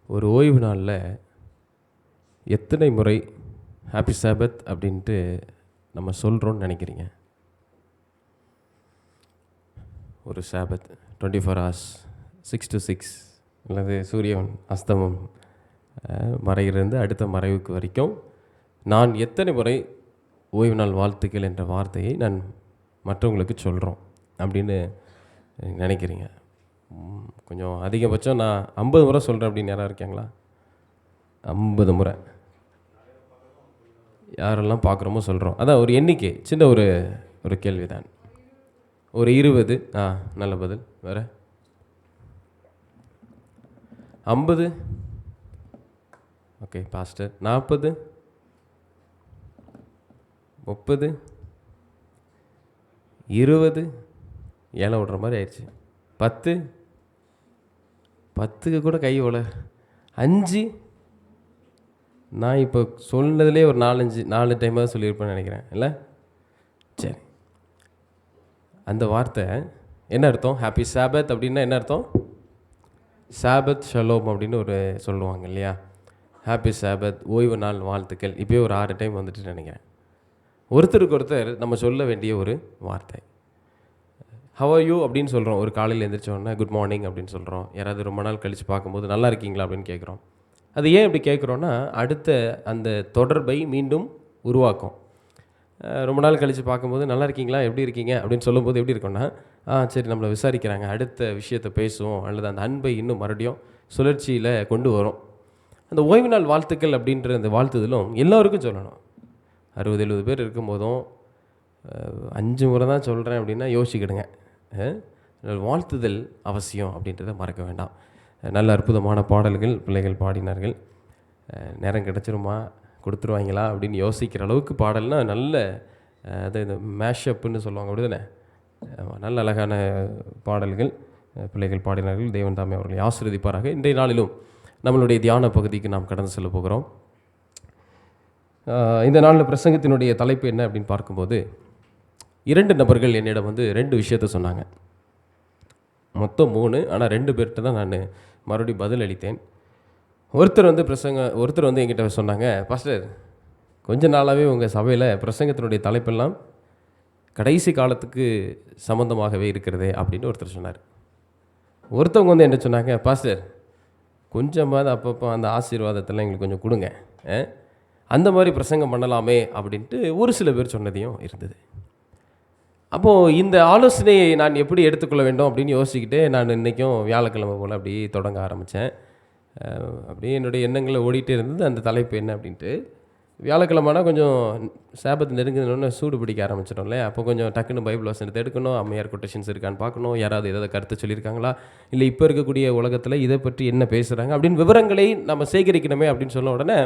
ஒரு ஓய்வு நாளில் எத்தனை முறை ஹாப்பி சாபத் அப்படின்ட்டு நம்ம சொல்கிறோன்னு நினைக்கிறீங்க? ஒரு சாபத் 24 hours 6 to 6 அல்லது சூரியன் அஸ்தமம் மறையிலிருந்து அடுத்த மறைவுக்கு வரைக்கும் நான் எத்தனை முறை ஓய்வு நாள் வாழ்த்துக்கள் என்ற வார்த்தையை நான் மற்றவங்களுக்கு சொல்கிறோம் அப்படின்னு நினைக்கிறீங்க? கொஞ்சம் அதிகபட்சம் நான் 50 முறை சொல்கிறேன் அப்படின்னு யாராவது இருக்காங்களா? 50 முறை யாரெல்லாம் பார்க்குறோமோ சொல்கிறோம். அதான் ஒரு எண்ணிக்கை, சின்ன ஒரு கேள்வி தான். ஒரு 20, நல்ல பதில். வேறு 50, ஓகே பாஸ்டர். 40, 30, 20, ஏழை விடுற மாதிரி ஆயிடுச்சு. 10, 10க்கு கூட கை ஓல. 5, நான் இப்போ சொன்னதுலேயே ஒரு 4 டைமாக சொல்லியிருப்பேன்னு நினைக்கிறேன், இல்லை? சரி, அந்த வார்த்தை என்ன அர்த்தம்? ஹாப்பி சாபத் அப்படின்னா என்ன அர்த்தம்? சாபத் ஷலோம் அப்படின்னு ஒரு சொல்லுவாங்க இல்லையா? ஹாப்பி சாபத், ஓய்வு நாள் வாழ்த்துக்கள். இப்போயே ஒரு 6 டைம் வந்துட்டு நினைக்கிறேன். ஒருத்தருக்கு ஒருத்தர் நம்ம சொல்ல வேண்டிய ஒரு வார்த்தை. ஹவ் ஆர் யூ அப்படின்னு சொல்கிறோம். ஒரு காலையில் எழுந்திரிச்சோடனே குட் மார்னிங் அப்படின்னு சொல்கிறோம். யாராவது ரொம்ப நாள் கழித்து பார்க்கும்போது நல்லா இருக்கீங்களா அப்படின்னு கேட்குறோம். அது ஏன் இப்படி கேட்குறோன்னா, அடுத்த அந்த தொடர்பை மீண்டும் உருவாக்கும். ரொம்ப நாள் கழித்து பார்க்கும்போது நல்லா இருக்கீங்களா, எப்படி இருக்கீங்க அப்படின்னு சொல்லும்போது எப்படி இருக்கும்னா, சரி நம்மளை விசாரிக்கிறாங்க, அடுத்த விஷயத்தை பேசுவோம், அல்லது அந்த அன்பை இன்னும் மறுபடியும் சுழற்சியில் கொண்டு வரும். அந்த ஓய்வு நாள் வாழ்த்துக்கள் அப்படின்ற அந்த வாழ்த்துதலும் எல்லோருக்கும் சொல்லணும். 60-70 பேர் இருக்கும்போதும் 5 முறை தான் சொல்கிறேன் அப்படின்னா யோசிக்கிடுங்க. வாழ்த்துதல் அவசியம் அப்படின்றத மறக்க வேண்டாம். நல்ல அற்புதமான பாடல்கள் பிள்ளைகள் பாடினார்கள். நேரம் கிடச்சிருமா, கொடுத்துருவாங்களா அப்படின்னு யோசிக்கிற அளவுக்கு பாடல்னால் நல்ல அது இந்த மேஷப்புன்னு சொல்லுவாங்க, அப்படி தானே? நல்ல அழகான பாடல்கள் பிள்ளைகள் பாடினார்கள். தேவன் தாமே அவர்களை ஆசீர்வதிப்பாராக. இன்றைய நாளிலும் நம்மளுடைய தியான பகுதிக்கு நாம் கடந்து செல்ல போகிறோம். இந்த நாளில் பிரசங்கத்தினுடைய தலைப்பு என்ன அப்படின்னு பார்க்கும்போது, 2 நபர்கள் என்னிடம் 2 விஷயத்த சொன்னாங்க. மொத்தம் 3, ஆனால் 2 பேர்கிட்ட தான் நான் மறுபடியும் பதில் அளித்தேன். ஒருத்தர் என்கிட்ட சொன்னாங்க, பாஸ்டர் கொஞ்ச நாளாகவே உங்கள் சபையில் பிரசங்கத்தினுடைய தலைப்பெல்லாம் கடைசி காலத்துக்கு சம்மந்தமாகவே இருக்கிறதே அப்படின்னு ஒருத்தர் சொன்னார். ஒருத்தவங்க என்ன சொன்னாங்க, பாஸ்டர் கொஞ்சமாவது அப்பப்போ அந்த ஆசீர்வாதத்தெல்லாம் எங்களுக்கு கொஞ்சம் கொடுங்க, அந்த மாதிரி பிரசங்கம் பண்ணலாமே அப்படின்ட்டு ஒரு சில பேர் சொன்னதையும் இருந்தது. அப்போது இந்த ஆலோசனையை நான் எப்படி எடுத்துக்கொள்ள வேண்டும் அப்படின்னு யோசிக்கிட்டே நான் இன்றைக்கும் வியாழக்கிழமை போல் அப்படி தொடங்க ஆரம்பித்தேன். அப்படியே என்னுடைய எண்ணங்களில் ஓடிட்டே இருந்தது அந்த தலைப்பு என்ன அப்படின்ட்டு. வியாழக்கிழமைனா கொஞ்சம் சாபத்து நெருங்கினோன்னு சூடு பிடிக்க ஆரம்பிச்சிட்டோம்ல. அப்போ கொஞ்சம் டக்குன்னு பைபிள் வசனத்தை எடுக்கணும், அம்மையார் கொட்டேஷன்ஸ் இருக்கான்னு பார்க்கணும், யாராவது ஏதாவது கருத்து சொல்லியிருக்காங்களா, இல்லை இப்போ இருக்கக்கூடிய உலகத்தில் இதை பற்றி என்ன பேசுகிறாங்க அப்படின்னு விவரங்களை நம்ம சேகரிக்கணுமே அப்படின்னு சொன்ன உடனே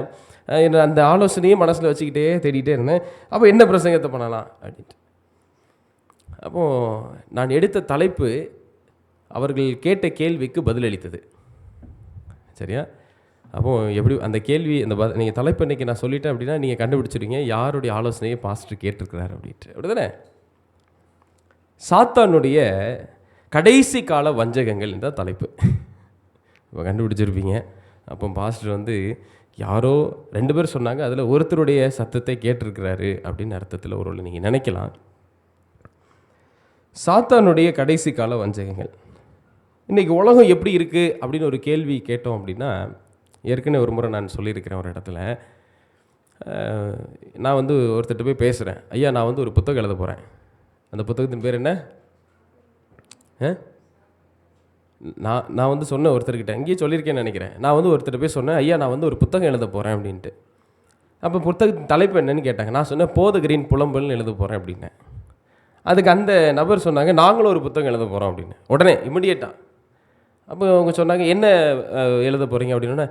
அந்த ஆலோசனையும் மனசில் வச்சுக்கிட்டே தேடிகிட்டே இருந்தேன். அப்போ என்ன பிரசங்கத்தை பண்ணலாம் அப்படின்ட்டு. அப்போது நான் எடுத்த தலைப்பு அவர்கள் கேட்ட கேள்விக்கு பதிலளித்தது. சரியா? அப்போது எப்படி அந்த கேள்வி நீங்கள் தலைப்பு இன்றைக்கி நான் சொல்லிட்டேன் அப்படின்னா நீங்கள் கண்டுபிடிச்சிடுங்க யாருடைய ஆலோசனையை பாஸ்டர் கேட்டிருக்கிறார் அப்படின்ட்டு. அப்படி தானே? சாத்தானுடைய கடைசி கால வஞ்சகங்கள் இந்த தலைப்பு. இப்போ கண்டுபிடிச்சிருப்பீங்க. அப்போ பாஸ்டர் யாரோ 2 பேர் சொன்னாங்க, அதில் ஒருத்தருடைய சத்தத்தை கேட்டிருக்கிறாரு அப்படின்னு அர்த்தத்தில் ஒரு நீங்கள் நினைக்கலாம். சாத்தானுடைய கடைசி கால வஞ்சகங்கள். இன்றைக்கி உலகம் எப்படி இருக்குது அப்படின்னு ஒரு கேள்வி கேட்டோம் அப்படின்னா, ஏற்கனவே ஒரு முறை நான் சொல்லியிருக்கிறேன் ஒரு இடத்துல. நான் ஒருத்தர்கிட்ட போய் பேசுகிறேன், ஐயா நான் ஒரு புத்தகம் எழுத போகிறேன். அந்த புத்தகத்தின் பேர் என்ன? நான் சொன்னேன் ஒருத்தர்கிட்ட, இங்கேயே சொல்லியிருக்கேன்னு நினைக்கிறேன். நான் ஒருத்தர்கிட்ட போய் சொன்னேன், ஐயா நான் ஒரு புத்தகம் எழுத போகிறேன் அப்படின்ட்டு. அப்போ புத்தகத்தின் தலைப்பு என்னன்னு கேட்டாங்க. நான் சொன்னேன் போதகரின் புலம்பல்னு எழுத போகிறேன் அப்படின்னேன். அதுக்கு அந்த நபர் சொன்னாங்க, நாங்களும் ஒரு புத்தகம் எழுத போகிறோம் அப்படின்னு. உடனே இமிடியேட்டாக. அப்போ அவங்க சொன்னாங்க, என்ன எழுத போகிறீங்க அப்படின்னா,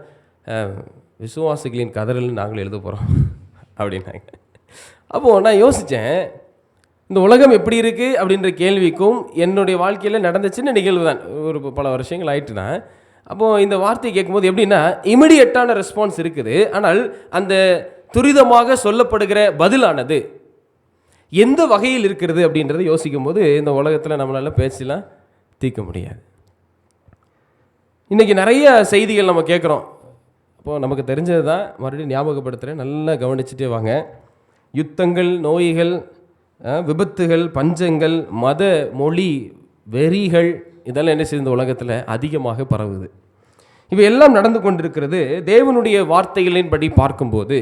விசுவாசிகளின் கதறல்னு நாங்களும் எழுத போகிறோம் அப்படின்னாங்க. அப்போது நான் யோசித்தேன், இந்த உலகம் எப்படி இருக்குது அப்படின்ற கேள்விக்கும் என்னுடைய வாழ்க்கையில் நடந்த சின்ன நிகழ்வு தான், ஒரு பல வருஷங்கள் ஆயிட்டு தான். அப்போது இந்த வார்த்தையை கேட்கும்போது எப்படின்னா, இமிடியேட்டான ரெஸ்பான்ஸ் இருக்குது, ஆனால் அந்த துரிதமாக சொல்லப்படுகிற பதிலானது எந்த வகையில் இருக்கிறது அப்படின்றத யோசிக்கும் போது இந்த உலகத்தில் நம்மளால் பேசலாம் தீர்க்க முடியாது. இன்றைக்கி நிறைய செய்திகள் நம்ம கேட்குறோம். அப்போது நமக்கு தெரிஞ்சது தான் மறுபடியும் ஞாபகப்படுத்துகிறேன், நல்லா கவனிச்சுட்டே வாங்க. யுத்தங்கள், நோய்கள், விபத்துகள், பஞ்சங்கள், மத, மொழி, வெறிகள் இதெல்லாம் என்ன செய்யுது, இந்த உலகத்தில் அதிகமாக பரவுது. இவையெல்லாம் நடந்து கொண்டிருக்கிறது. தேவனுடைய வார்த்தைகளின்படி பார்க்கும்போது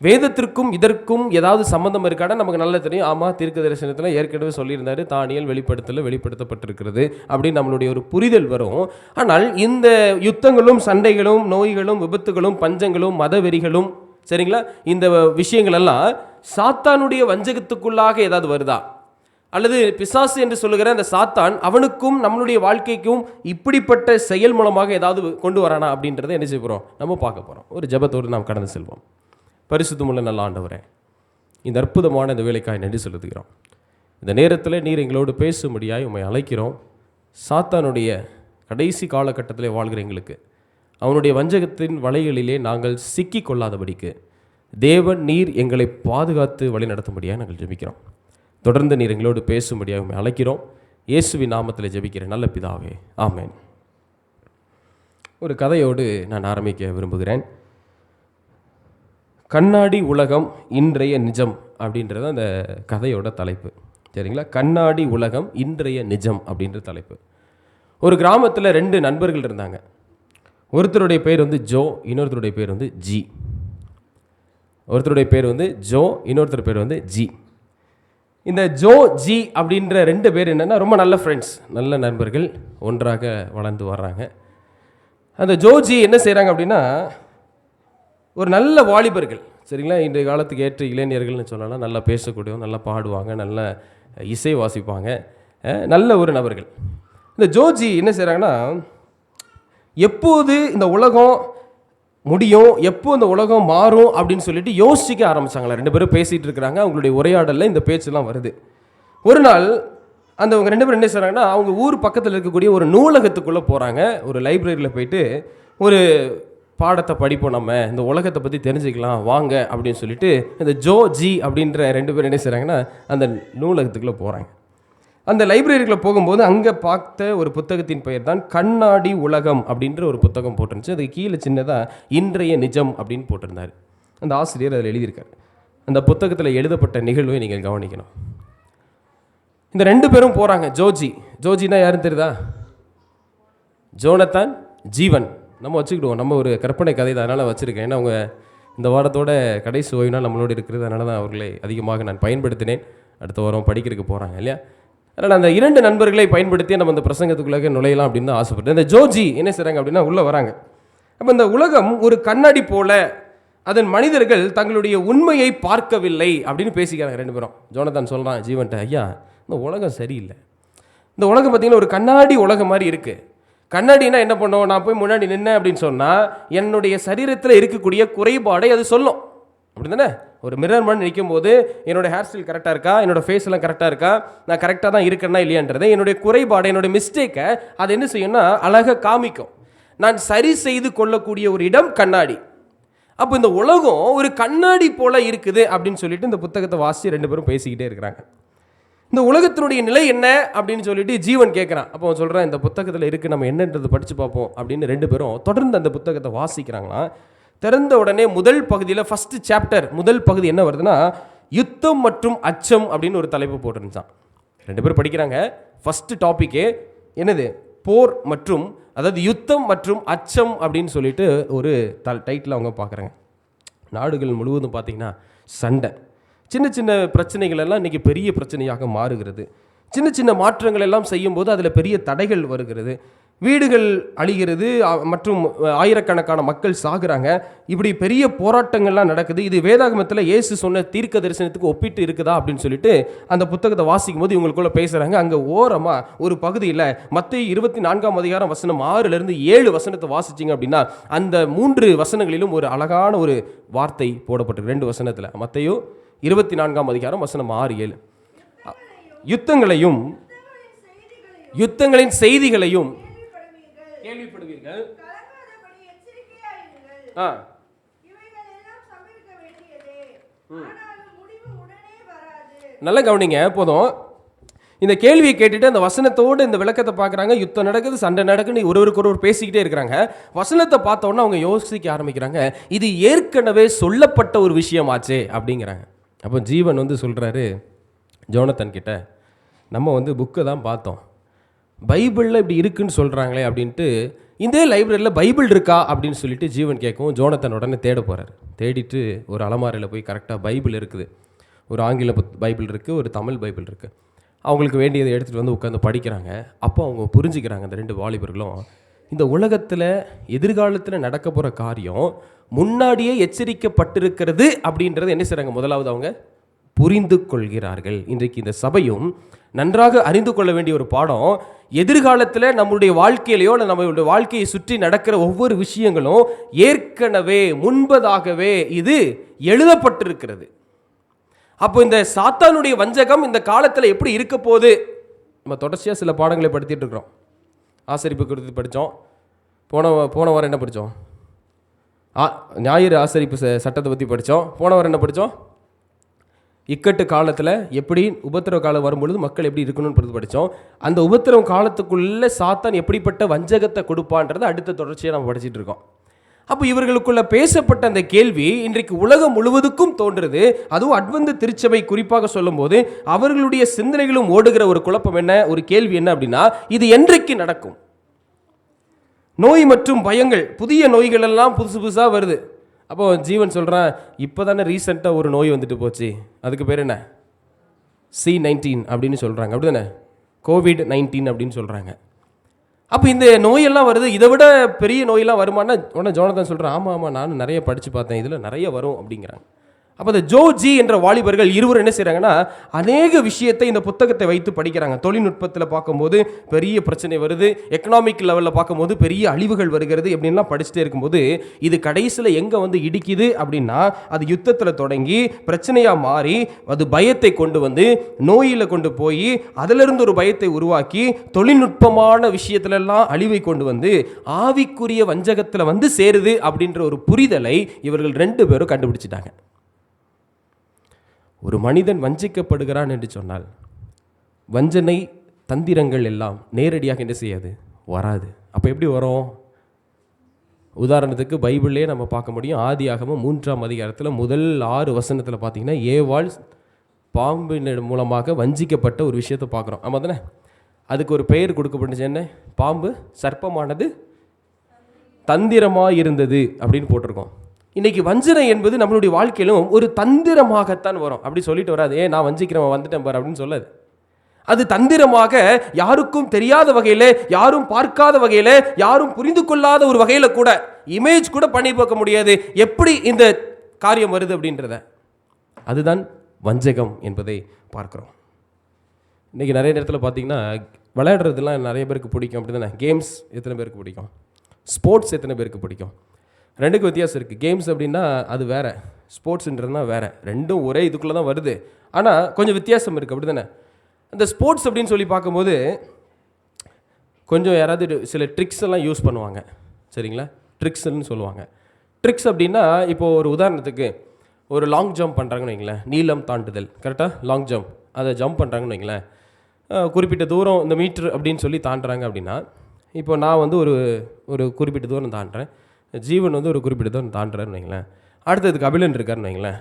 வேதத்திற்கும் இதற்கும் ஏதாவது சம்பந்தம் இருக்கானா நமக்கு நல்லா தெரியும். ஆமாம், தீர்க்க தரிசனத்தில் ஏற்கனவே சொல்லியிருந்தாரு, தானியேல் வெளிப்படுத்தப்பட்டிருக்கிறது அப்படின்னு நம்மளுடைய ஒரு புரிதல் வரும். ஆனால் இந்த யுத்தங்களும், சண்டைகளும், நோய்களும், விபத்துகளும், பஞ்சங்களும், மதவெறிகளும், சரிங்களா, இந்த விஷயங்கள் எல்லாம் சாத்தானுடைய வஞ்சகத்துக்குள்ளாக ஏதாவது வருதா, அல்லது பிசாசு என்று சொல்லுகிற அந்த சாத்தான் அவனுக்கும் நம்மளுடைய வாழ்க்கைக்கும் இப்படிப்பட்ட செயல் மூலமாக ஏதாவது கொண்டு வரானா அப்படின்றத என்ன செய்ய போகிறோம், நம்ம பார்க்க போகிறோம். ஒரு ஜெபத்தோடு நாம் கடந்து செல்வோம். பரிசுத்தமுள்ள நல்ல ஆண்டவரே, இந்த அற்புதமான இந்த வேலைக்காய் நன்றி செலுத்துகிறோம். இந்த நேரத்தில் நீர் எங்களோடு பேசும்படியாய் உம்மை அழைக்கிறோம். சாத்தானுடைய கடைசி காலகட்டத்தில் வாழ்கிற எங்களுக்கு அவனுடைய வஞ்சகத்தின் வலைகளிலே நாங்கள் சிக்கி கொள்ளாதபடிக்கு தேவன் நீர் எங்களை பாதுகாத்து வழி நடத்தும்படியாக நாங்கள் ஜெபிக்கிறோம். தொடர்ந்து நீர் எங்களோடு பேசும்படியாக உம்மை அழைக்கிறோம். இயேசுவின் நாமத்தில் ஜெபிக்கிறேன் நல்ல பிதாவே, ஆமென். ஒரு கதையோடு நான் ஆரம்பிக்க விரும்புகிறேன். கண்ணாடி உலகம் இன்றைய நிஜம் அப்படின்றது அந்த கதையோட தலைப்பு, சரிங்களா. கண்ணாடி உலகம் இன்றைய நிஜம் அப்படின்ற தலைப்பு. ஒரு கிராமத்தில் 2 நண்பர்கள் இருந்தாங்க. ஒருத்தருடைய பேர் வந்து ஜோ, இன்னொருத்தருடைய பேர் வந்து ஜி. ஒருத்தருடைய பேர் வந்து ஜோ, இன்னொருத்தர் பேர் வந்து ஜி. இந்த ஜோ, ஜி அப்படின்ற 2 பேர் என்னென்னா ரொம்ப நல்ல ஃப்ரெண்ட்ஸ், நல்ல நண்பர்கள், ஒன்றாக வளர்ந்து வர்றாங்க. அந்த ஜோஜி என்ன செய்கிறாங்க அப்படின்னா, ஒரு நல்ல வாலிபர்கள், சரிங்களா, இன்றைய காலத்துக்கு ஏற்ற இளைஞர்கள்னு சொல்லலாம். நல்லா பேசக்கூடியவங்க, நல்லா பாடுவாங்க, நல்ல இசை வாசிப்பாங்க, நல்ல ஒரு நபர்கள். இந்த ஜோஜி என்ன செய்கிறாங்கன்னா, எப்போது இந்த உலகம் முடியும், எப்போ இந்த உலகம் மாறும் அப்படின்னு சொல்லிட்டு யோசிக்க ஆரம்பித்தாங்களா. 2 பேரும் பேசிகிட்டு இருக்கிறாங்க. அவங்களுடைய உரையாடலில் இந்த பேச்செல்லாம் வருது. ஒரு நாள் அந்த அவங்க 2 பேரும் என்ன செய்கிறாங்கன்னா, அவங்க ஊர் பக்கத்தில் இருக்கக்கூடிய ஒரு நூலகத்துக்குள்ளே போகிறாங்க. ஒரு லைப்ரரியில் போயிட்டு ஒரு பாடத்தை படிப்போம், நம்ம இந்த உலகத்தை பற்றி தெரிஞ்சுக்கலாம் வாங்க அப்படின்னு சொல்லிட்டு இந்த ஜோ, ஜி அப்படின்ற 2 பேரும் என்ன செய்கிறாங்கன்னா அந்த நூலகத்துக்குள்ளே போகிறாங்க. அந்த லைப்ரரிக்குள்ளே போகும்போது அங்கே பார்த்த ஒரு புத்தகத்தின் பெயர் தான் கண்ணாடி உலகம் அப்படின்ற ஒரு புத்தகம் போட்டிருந்துச்சு. அதுக்கு கீழே சின்னதாக இன்றைய நிஜம் அப்படின்னு போட்டிருந்தார். அந்த ஆசிரியர் அதில் எழுதியிருக்கார். அந்த புத்தகத்தில் எழுதப்பட்ட நிகழ்வை நீங்கள் கவனிக்கணும். இந்த 2 பேரும் போகிறாங்க. ஜோஜினா யாருன்னு தெரியுதா? ஜோனத்தான், ஜீவன். நம்ம வச்சுக்கிடுவோம், நம்ம ஒரு கற்பனை கதை தான், அதனால் வச்சுருக்கேன். ஏன்னா அவங்க இந்த வாரத்தோட கடைசி ஓய்வு நாள் நம்மளோடு இருக்கிறது, அதனால தான் அவர்களை அதிகமாக நான் பயன்படுத்தினேன். அடுத்த வாரம் படிக்கிறதுக்கு போகிறாங்க இல்லையா. அதனால் அந்த 2 நண்பர்களை பயன்படுத்தி நம்ம இந்த பிரசங்கத்துக்குள்ளே நுழையலாம் அப்படின்னு தான் ஆசைப்பட்டேன். இந்த ஜோஜி என்ன செய்கிறாங்க அப்படின்னா உள்ளே வராங்க. அப்போ இந்த உலகம் ஒரு கண்ணாடி போல, அதன் மனிதர்கள் தங்களுடைய உண்மையை பார்க்கவில்லை அப்படின்னு பேசிக்கிறாங்க 2 பேரும். ஜோனத்தான் சொல்கிறான் ஜீவன்ட்ட, ஐயா இந்த உலகம் சரியில்லை, இந்த உலகம் பார்த்திங்கன்னா ஒரு கண்ணாடி உலகம் மாதிரி இருக்குது. கண்ணாடினா என்ன பண்ணுவோம், நான் போய் முன்னாடி நின்னேன் அப்படின்னு சொன்னால் என்னுடைய சரீரத்தில் இருக்கக்கூடிய குறைபாடை அது சொல்லும், அப்படி தானே. ஒரு மிரர் மண் நிற்கும் போது என்னோடய ஹேர் ஸ்டைல் கரெக்டாக இருக்கா, என்னோடய ஃபேஸ் எல்லாம் கரெக்டாக இருக்கா, நான் கரெக்டாக தான் இருக்கேன்னா இல்லையான்றதை, என்னுடைய குறைபாடை, என்னுடைய மிஸ்டேக்கை அது என்ன செய்யும்னா அழகாக காமிக்கும். நான் சரி செய்து கொள்ளக்கூடிய ஒரு இடம் கண்ணாடி. அப்போ இந்த உலகம் ஒரு கண்ணாடி போல இருக்குது அப்படின்னு சொல்லிட்டு இந்த புத்தகத்தை வாசி 2 பேரும் பேசிக்கிட்டே இருக்கிறாங்க. இந்த உலகத்தினுடைய நிலை என்ன அப்படின்னு சொல்லிட்டு ஜீவன் கேட்குறான். அப்போ அவன் சொல்கிறான், இந்த புத்தகத்தில் இருக்குது, நம்ம என்னன்றது படித்து பார்ப்போம் அப்படின்னு 2 பேரும் தொடர்ந்து அந்த புத்தகத்தை வாசிக்கிறாங்களாம். திறந்த உடனே முதல் பகுதியில் ஃபஸ்ட்டு சாப்டர் முதல் பகுதி என்ன வருதுன்னா, யுத்தம் மற்றும் அச்சம் அப்படின்னு ஒரு தலைப்பு போட்டிருந்தான். 2 பேர் படிக்கிறாங்க. ஃபஸ்ட்டு டாப்பிக்கே என்னது, போர் மற்றும், அதாவது யுத்தம் மற்றும் அச்சம் அப்படின்னு சொல்லிட்டு ஒரு டைட்டில் அவங்க பார்க்குறாங்க. நாடுகள் முழுவதும் பார்த்திங்கன்னா சண்டை, சின்ன சின்ன பிரச்சனைகள் எல்லாம் இன்றைக்கி பெரிய பிரச்சனையாக மாறுகிறது. சின்ன சின்ன மாற்றங்கள் எல்லாம் செய்யும்போது அதில் பெரிய தடைகள் வருகிறது. வீடுகள் அழிகிறது மற்றும் ஆயிரக்கணக்கான மக்கள் சாகுறாங்க. இப்படி பெரிய போராட்டங்கள்லாம் நடக்குது. இது வேதாகமத்தில் இயேசு சொன்ன தீர்க்க தரிசனத்துக்கு ஒப்பிட்டு இருக்குதா அப்படின்னு சொல்லிட்டு அந்த புத்தகத்தை வாசிக்கும் போது இவங்களுக்குள்ள பேசுகிறாங்க. அங்கே ஓரமாக ஒரு பகுதியில் மத்தேயு 24ஆம் அதிகாரம் வசனம் 6லேருந்து 7 வசனத்தை வாசிச்சிங்க அப்படின்னா அந்த 3 வசனங்களிலும் ஒரு அழகான ஒரு வார்த்தை போடப்பட்டிருக்கு. 2 வசனத்தில் மத்தேயு 24ஆம் அதிகாரம் வசனம் 6, 7 யுத்தங்களின் செய்திகளையும் கேள்விப்படுவீர்கள். நல்லா கவனிங்க போதும். இந்த கேள்வியை கேட்டுட்டு அந்த வசனத்தோடு இந்த விளக்கத்தை பார்க்குறாங்க. யுத்தம் நடக்குது, சண்டை நடக்குன்னு ஒருவருக்கு பேசிக்கிட்டே இருக்கிறாங்க. வசனத்தை பார்த்தோன்னே அவங்க யோசிக்க ஆரம்பிக்கிறாங்க, இது ஏற்கனவே சொல்லப்பட்ட ஒரு விஷயமாச்சே அப்படிங்கிறாங்க. அப்போ ஜீவன் சொல்கிறாரு ஜோனத்தன் கிட்ட, நம்ம புக்கை தான் பார்த்தோம், பைபிளில் இப்படி இருக்குன்னு சொல்கிறாங்களே அப்படின்ட்டு, இந்த லைப்ரரியில் பைபிள் இருக்கா அப்படின்னு சொல்லிட்டு ஜீவன் கேட்கவும் ஜோனத்தன் உடனே தேட போகிறார். தேடிட்டு ஒரு அலமாரியில் போய் கரெக்டாக பைபிள் இருக்குது. ஒரு ஆங்கில பைபிள் இருக்குது, ஒரு தமிழ் பைபிள் இருக்குது. அவங்களுக்கு வேண்டியதை எடுத்துகிட்டு உட்காந்து படிக்கிறாங்க. அப்போ அவங்க புரிஞ்சுக்கிறாங்க, அந்த 2 வாலிபர்களும், இந்த உலகத்தில் எதிர்காலத்தில் நடக்க போகிற காரியம் முன்னாடியே எச்சரிக்கப்பட்டிருக்கிறது அப்படின்றது என்ன செய்கிறாங்க, முதலாவது அவங்க புரிந்து கொள்கிறார்கள். இன்றைக்கு இந்த சபையும் நன்றாக அறிந்து கொள்ள வேண்டிய ஒரு பாடம், எதிர்காலத்தில் நம்முடைய வாழ்க்கையிலையோ இல்லை நம்மளுடைய வாழ்க்கையை சுற்றி நடக்கிற ஒவ்வொரு விஷயங்களும் ஏற்கனவே முன்பதாகவே இது எழுதப்பட்டிருக்கிறது. அப்போ இந்த சாத்தானுடைய வஞ்சகம் இந்த காலத்தில் எப்படி இருக்க போகுது, நம்ம தொடர்ச்சியாக சில பாடங்களை படித்துட்டு இருக்கிறோம். ஆசரிப்பு குறித்து படித்தோம். போன வாரம் என்ன படித்தோம், ஞாயிறு ஆசரிப்பு சட்டத்தை பற்றி படித்தோம். போன வாரம் என்ன படித்தோம், இக்கட்டு காலத்தில் எப்படி உபத்திரவ காலம் வரும்பொழுது மக்கள் எப்படி இருக்கணும்னு படித்தோம். அந்த உபத்திரவ காலத்துக்குள்ளே சாத்தான் எப்படிப்பட்ட வஞ்சகத்தை கொடுப்பான்றதை அடுத்த தொடர்ச்சியாக நம்ம படிச்சுட்டு இருக்கோம். அப்போ இவர்களுக்குள்ள பேசப்பட்ட அந்த கேள்வி இன்றைக்கு உலகம் முழுவதுக்கும் தோன்றுறது. அதுவும் அட்வென்ட் திருச்சபை குறிப்பாக சொல்லும்போது அவர்களுடைய சிந்தனைகளும் ஓடுகிற ஒரு குழப்பம் என்ன, ஒரு கேள்வி என்ன அப்படின்னா, இது என்றைக்கு நடக்கும்? நோய் மற்றும் பயங்கள், புதிய நோய்கள் எல்லாம் புதுசாக வருது. அப்போ ஜீவன் சொல்கிறான், இப்போ தானே ரீசெண்டாக ஒரு நோய் வந்துட்டு போச்சு, அதுக்கு பேர் என்ன, C-19 அப்படின்னு சொல்கிறாங்க, அப்படி தானே, COVID-19 அப்படின்னு சொல்கிறாங்க. அப்போ இந்த நோயெல்லாம் வருது, இதை விட பெரிய நோயெல்லாம் வருமானா உடனே ஜோனத்தன் சொல்கிறான், ஆமாம் நானும் நிறைய படித்து பார்த்தேன், இதில் நிறைய வரும் அப்படிங்கிறாங்க. அப்போ அந்த ஜோஜி என்ற வாலிபர்கள் இருவரும் என்ன செய்கிறாங்கன்னா, அநேக விஷயத்தை இந்த புத்தகத்தை வைத்து படிக்கிறாங்க. தொழில்நுட்பத்தில் பார்க்கும்போது பெரிய பிரச்சனை வருது, எக்கனாமிக் லெவலில் பார்க்கும்போது பெரிய அழிவுகள் வருகிறது, எப்படின்லாம் படிச்சுட்டே இருக்கும்போது இது கடைசியில் எங்கே இடிக்குது அப்படின்னா, அது யுத்தத்தில் தொடங்கி பிரச்சனையாக மாறி அது பயத்தை கொண்டு நோயில் கொண்டு போய் அதிலிருந்து ஒரு பயத்தை உருவாக்கி தொழில்நுட்பமான விஷயத்துலலாம் அழிவை கொண்டு ஆவிக்குரிய வஞ்சகத்தில் சேருது அப்படின்ற ஒரு புரிதலை இவர்கள் 2 பேரும் கண்டுபிடிச்சிட்டாங்க. ஒரு மனிதன் வஞ்சிக்கப்படுகிறான் என்று சொன்னால் வஞ்சனை தந்திரங்கள் எல்லாம் நேரடியாக என்ன செய்யாது, வராது. அப்போ எப்படி வரும்? உதாரணத்துக்கு பைபிள்லேயே நம்ம பார்க்க முடியும். ஆதியாகமம் 3ஆம் அதிகாரத்தில் முதல் 6 வசனத்தில் பார்த்தீங்கன்னா, ஏவாள் பாம்பின் மூலமாக வஞ்சிக்கப்பட்ட ஒரு விஷயத்தை பார்க்குறோம். ஆமாம் தானே? அதுக்கு ஒரு பெயர் கொடுக்கப்பட்டுச்சு, என்ன, பாம்பு சர்ப்பமானது தந்திரமாக இருந்தது அப்படின்னு போட்டிருக்கோம். இன்றைக்கி வஞ்சனை என்பது நம்மளுடைய வாழ்க்கையிலும் ஒரு தந்திரமாகத்தான் வரும். அப்படி சொல்லிட்டு வராது, நான் வஞ்சிக்கிறவன் வந்துட்டேன் பார் அப்படின்னு சொல்லாது. அது தந்திரமாக, யாருக்கும் தெரியாத வகையில், யாரும் பார்க்காத வகையில், யாரும் புரிந்து கொள்ளாத ஒரு வகையில் கூட, இமேஜ் கூட பண்ணி பார்க்க முடியாது எப்படி இந்த காரியம் வருது அப்படின்றத. அதுதான் வஞ்சகம் என்பதை பார்க்குறோம். இன்றைக்கி நிறைய நேரத்தில் பார்த்தீங்கன்னா, விளையாடுறதுலாம் நிறைய பேருக்கு பிடிக்கும், அப்படி தானே? கேம்ஸ் எத்தனை பேருக்கு பிடிக்கும்? ஸ்போர்ட்ஸ் எத்தனை பேருக்கு பிடிக்கும்? 2க்கு வித்தியாசம் இருக்குது. கேம்ஸ் அப்படின்னா அது வேறு, ஸ்போர்ட்ஸுன்றதுனா வேறு. 2ம் ஒரே இதுக்குள்ளே தான் வருது, ஆனால் கொஞ்சம் வித்தியாசம் இருக்குது, அப்படி தானே? அந்த ஸ்போர்ட்ஸ் அப்படின்னு சொல்லி பார்க்கும்போது கொஞ்சம் யாராவது சில ட்ரிக்ஸ் எல்லாம் யூஸ் பண்ணுவாங்க, சரிங்களா? ட்ரிக்ஸ்ன்னு சொல்லுவாங்க. ட்ரிக்ஸ் அப்படின்னா, இப்போது ஒரு உதாரணத்துக்கு ஒரு லாங் ஜம்ப் பண்ணுறாங்கன்னு வைங்களேன், நீளம் தாண்டுதல், கரெக்டாக லாங் ஜம்ப், அதை ஜம்ப் பண்ணுறாங்கன்னு வைங்களேன், குறிப்பிட்ட தூரம் இந்த மீட்ரு அப்படின்னு சொல்லி தாண்டுறாங்க அப்படின்னா, இப்போ நான் ஒரு குறிப்பிட்ட தூரம் தாண்டுறேன், ஜீவன் ஒரு குறிப்பிட்ட தூரம் தாண்டுறாருன்னு வைங்களேன். அடுத்ததுக்கு அபிலன் இருக்காருன்னு வைங்களேன்.